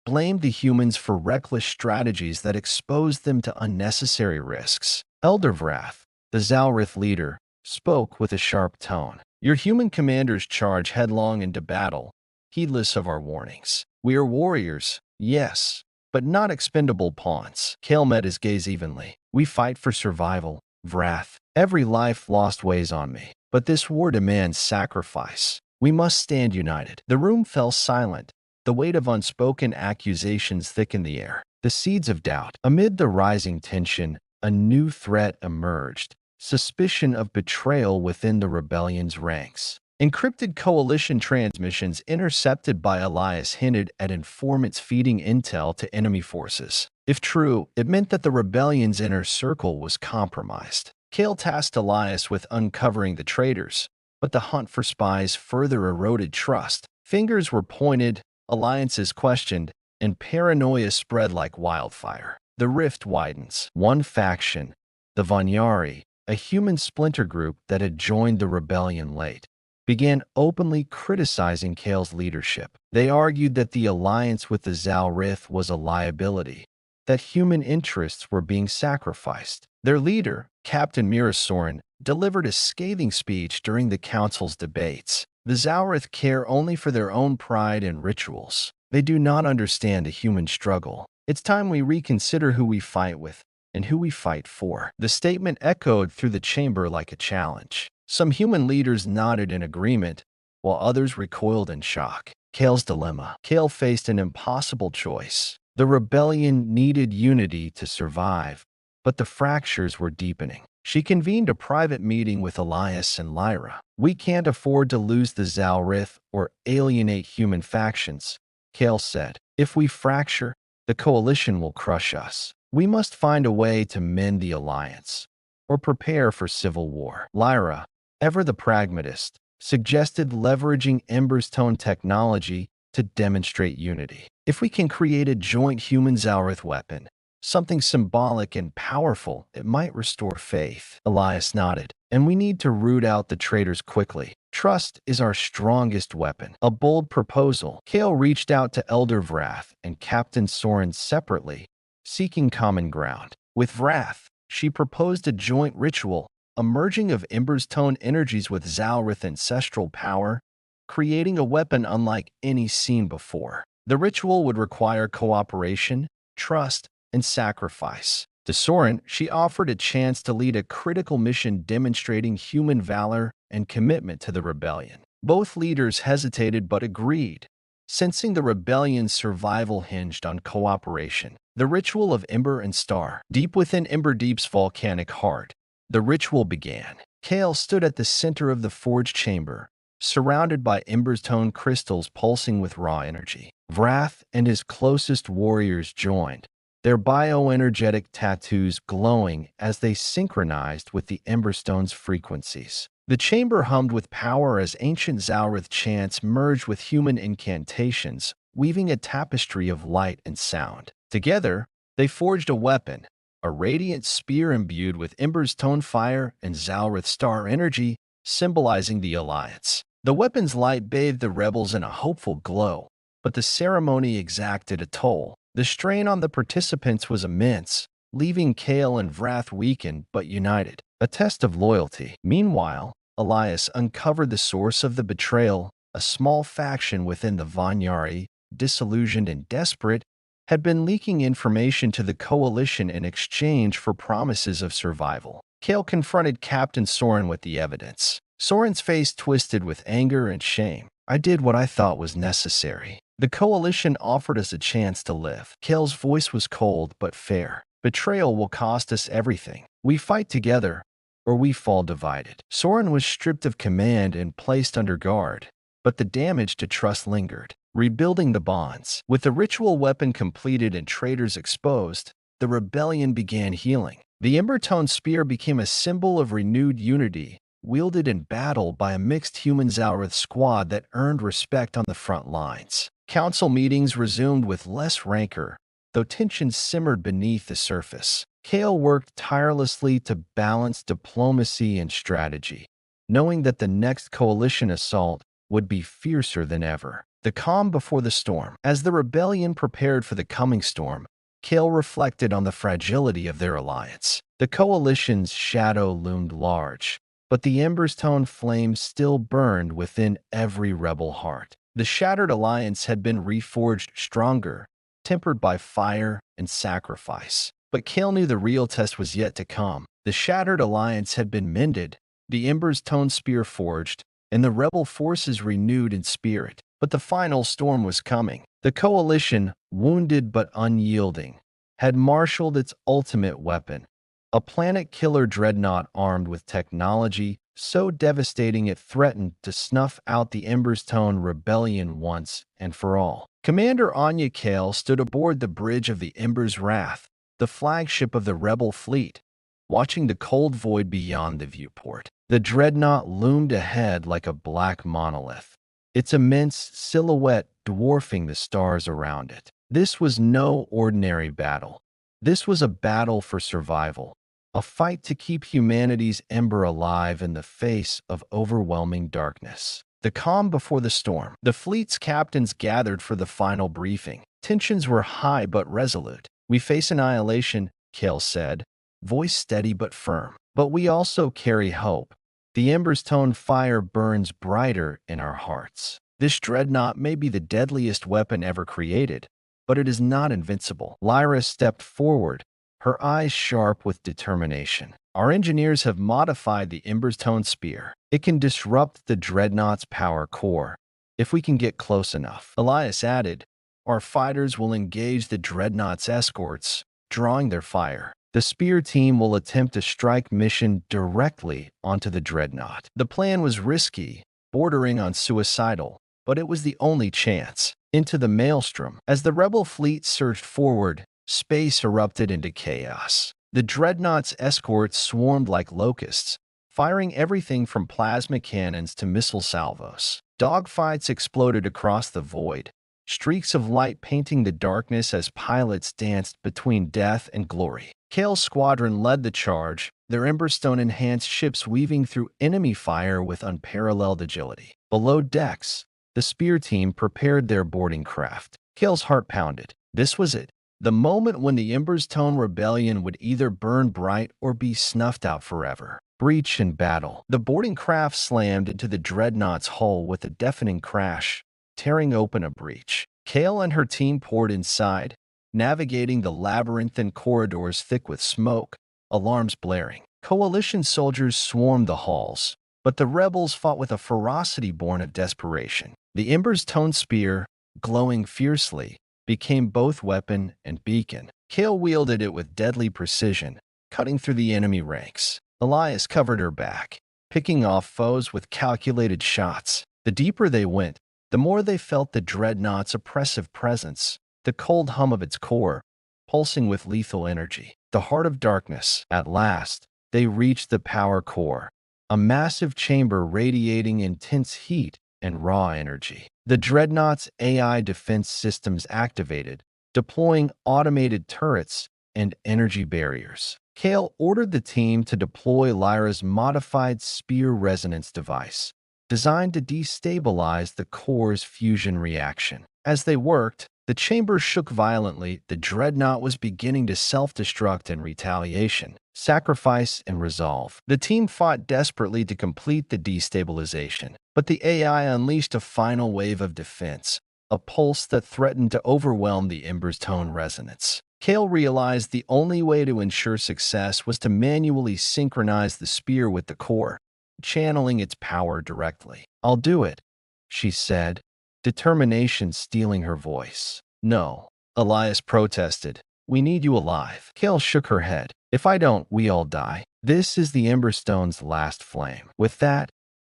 blamed the humans for reckless strategies that exposed them to unnecessary risks. Elder Vrath, the Zalrith leader, spoke with a sharp tone. "Your human commanders charge headlong into battle, heedless of our warnings. We are warriors, yes, but not expendable pawns." Kale met his gaze evenly. "We fight for survival, Vrath. Every life lost weighs on me, but this war demands sacrifice. We must stand united." The room fell silent. The weight of unspoken accusations thickened the air. The seeds of doubt. Amid the rising tension, a new threat emerged. Suspicion of betrayal within the rebellion's ranks. Encrypted coalition transmissions intercepted by Elias hinted at informants feeding intel to enemy forces. If true, it meant that the rebellion's inner circle was compromised. Kale tasked Elias with uncovering the traitors, but the hunt for spies further eroded trust. Fingers were pointed, alliances questioned, and paranoia spread like wildfire. The rift widens. One faction, the Vanyari, a human splinter group that had joined the rebellion late, began openly criticizing Kale's leadership. They argued that the alliance with the Zalrith was a liability, that human interests were being sacrificed. Their leader, Captain Mirasorin, delivered a scathing speech during the council's debates. The Zalrith care only for their own pride and rituals. They do not understand the human struggle. It's time we reconsider who we fight with and who we fight for. The statement echoed through the chamber like a challenge. Some human leaders nodded in agreement, while others recoiled in shock. Kale's dilemma. Kale faced an impossible choice. The rebellion needed unity to survive, but the fractures were deepening. She convened a private meeting with Elias and Lyra. "We can't afford to lose the Zalrith or alienate human factions," Kale said. "If we fracture, the coalition will crush us. We must find a way to mend the alliance, or prepare for civil war." Lyra, ever the pragmatist, suggested leveraging Ember's tone technology to demonstrate unity. "If we can create a joint human-Zalrith weapon, something symbolic and powerful, it might restore faith." Elias nodded. "And we need to root out the traitors quickly. Trust is our strongest weapon." A bold proposal. Kale reached out to Elder Vrath and Captain Soren separately, seeking common ground. With Vrath, she proposed a joint ritual, a merging of Ember's tone energies with Zalrith ancestral power, creating a weapon unlike any seen before. The ritual would require cooperation, trust, and sacrifice. To Soren, she offered a chance to lead a critical mission demonstrating human valor and commitment to the rebellion. Both leaders hesitated but agreed, sensing the rebellion's survival hinged on cooperation. The ritual of Ember and Star. Deep within Ember Deep's volcanic heart, the ritual began. Kale stood at the center of the forge chamber, surrounded by Ember's tone crystals pulsing with raw energy. Vrath and his closest warriors joined, their bioenergetic tattoos glowing as they synchronized with the Emberstone's frequencies. The chamber hummed with power as ancient Zalrith chants merged with human incantations, weaving a tapestry of light and sound. Together, they forged a weapon, a radiant spear imbued with Ember's tone fire and Zalrith star energy, symbolizing the alliance. The weapon's light bathed the rebels in a hopeful glow, but the ceremony exacted a toll. The strain on the participants was immense, leaving Kale and Vrath weakened but united. A test of loyalty. Meanwhile, Elias uncovered the source of the betrayal. A small faction within the Vanyari, disillusioned and desperate, had been leaking information to the coalition in exchange for promises of survival. Kale confronted Captain Soren with the evidence. Soren's face twisted with anger and shame. "I did what I thought was necessary. The coalition offered us a chance to live." Kale's voice was cold but fair. "Betrayal will cost us everything. We fight together, or we fall divided." Soren was stripped of command and placed under guard, but the damage to trust lingered. Rebuilding the bonds. With the ritual weapon completed and traitors exposed, the rebellion began healing. The Embertone spear became a symbol of renewed unity, wielded in battle by a mixed human Zalrith squad that earned respect on the front lines. Council meetings resumed with less rancor, though tensions simmered beneath the surface. Kale worked tirelessly to balance diplomacy and strategy, knowing that the next coalition assault would be fiercer than ever. The calm before the storm. As the rebellion prepared for the coming storm, Kale reflected on the fragility of their alliance. The coalition's shadow loomed large, but the Ember's tone flames still burned within every rebel heart. The shattered alliance had been reforged stronger, tempered by fire and sacrifice. But Kale knew the real test was yet to come. The shattered alliance had been mended, the Ember's tone spear forged, and the rebel forces renewed in spirit. But the final storm was coming. The coalition, wounded but unyielding, had marshaled its ultimate weapon, a planet-killer dreadnought armed with technology so devastating it threatened to snuff out the Ember's Tone rebellion once and for all. Commander Anya Kale stood aboard the bridge of the Ember's Wrath, the flagship of the rebel fleet, watching the cold void beyond the viewport. The dreadnought loomed ahead like a black monolith, its immense silhouette dwarfing the stars around it. This was no ordinary battle. This was a battle for survival, a fight to keep humanity's ember alive in the face of overwhelming darkness. The calm before the storm. The fleet's captains gathered for the final briefing. Tensions were high but resolute. "We face annihilation," Kale said, voice steady but firm. "But we also carry hope. The Ember's Tone fire burns brighter in our hearts. This dreadnought may be the deadliest weapon ever created, but it is not invincible." Lyra stepped forward, her eyes sharp with determination. "Our engineers have modified the Ember's Tone spear. It can disrupt the dreadnought's power core, if we can get close enough." Elias added, "Our fighters will engage the dreadnought's escorts, drawing their fire. The Spear team will attempt a strike mission directly onto the dreadnought. The plan was risky, bordering on suicidal, but it was the only chance. Into the maelstrom. As the rebel fleet surged forward, space erupted into chaos. The dreadnought's escorts swarmed like locusts, firing everything from plasma cannons to missile salvos. Dogfights exploded across the void, streaks of light painting the darkness as pilots danced between death and glory. Kale's squadron led the charge, their Emberstone-enhanced ships weaving through enemy fire with unparalleled agility. Below decks, the Spear team prepared their boarding craft. Kale's heart pounded. This was it. The moment when the Emberstone rebellion would either burn bright or be snuffed out forever. Breach and battle. The boarding craft slammed into the dreadnought's hull with a deafening crash, tearing open a breach. Kale and her team poured inside, navigating the labyrinthine corridors thick with smoke, alarms blaring. Coalition soldiers swarmed the halls, but the rebels fought with a ferocity born of desperation. The Emberstone spear, glowing fiercely, became both weapon and beacon. Kale wielded it with deadly precision, cutting through the enemy ranks. Elias covered her back, picking off foes with calculated shots. The deeper they went, the more they felt the dreadnought's oppressive presence, the cold hum of its core, pulsing with lethal energy. The heart of darkness. At last, they reached the power core, a massive chamber radiating intense heat and raw energy. The dreadnought's AI defense systems activated, deploying automated turrets and energy barriers. Kale ordered the team to deploy Lyra's modified spear resonance device, designed to destabilize the core's fusion reaction. As they worked, the chamber shook violently. The dreadnought was beginning to self-destruct in retaliation. Sacrifice and resolve. The team fought desperately to complete the destabilization, but the AI unleashed a final wave of defense, a pulse that threatened to overwhelm the Emberstone resonance. Kale realized the only way to ensure success was to manually synchronize the spear with the core, channeling its power directly. "I'll do it," she said, determination stealing her voice. "No," Elias protested. "We need you alive." Kale shook her head. "If I don't, we all die. This is the Emberstone's last flame." With that,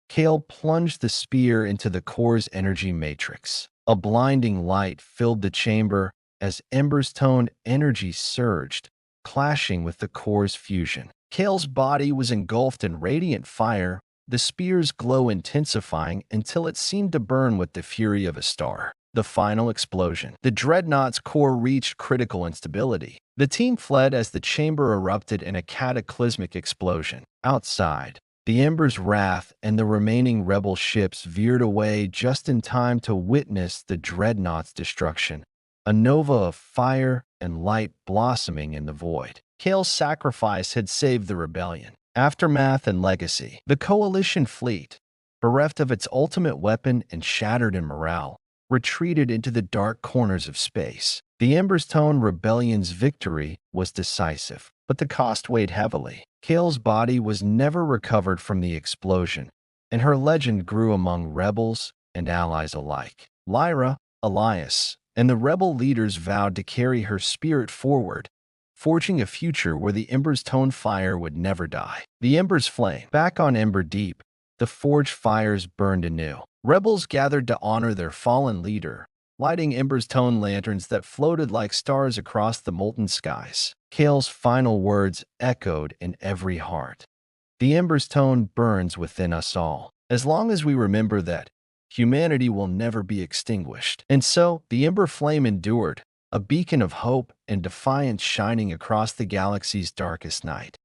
Kale plunged the spear into the core's energy matrix. A blinding light filled the chamber as Emberstone energy surged, clashing with the core's fusion. Kale's body was engulfed in radiant fire, the spear's glow intensifying until it seemed to burn with the fury of a star. The final explosion. The dreadnought's core reached critical instability. The team fled as the chamber erupted in a cataclysmic explosion. Outside, the Ember's wrath and the remaining rebel ships veered away just in time to witness the dreadnought's destruction, a nova of fire and light blossoming in the void. Kale's sacrifice had saved the rebellion. Aftermath and legacy. The Coalition fleet, bereft of its ultimate weapon and shattered in morale, retreated into the dark corners of space. The Emberstone rebellion's victory was decisive, but the cost weighed heavily. Kale's body was never recovered from the explosion, and her legend grew among rebels and allies alike. Lyra, Elias, and the rebel leaders vowed to carry her spirit forward, forging a future where the Emberstone fire would never die. The embers flame. Back on Ember Deep, the forged fires burned anew. Rebels gathered to honor their fallen leader, lighting Emberstone lanterns that floated like stars across the molten skies. Kale's final words echoed in every heart. "The Emberstone burns within us all, as long as we remember that humanity will never be extinguished." And so, the Ember flame endured, a beacon of hope and defiance shining across the galaxy's darkest night.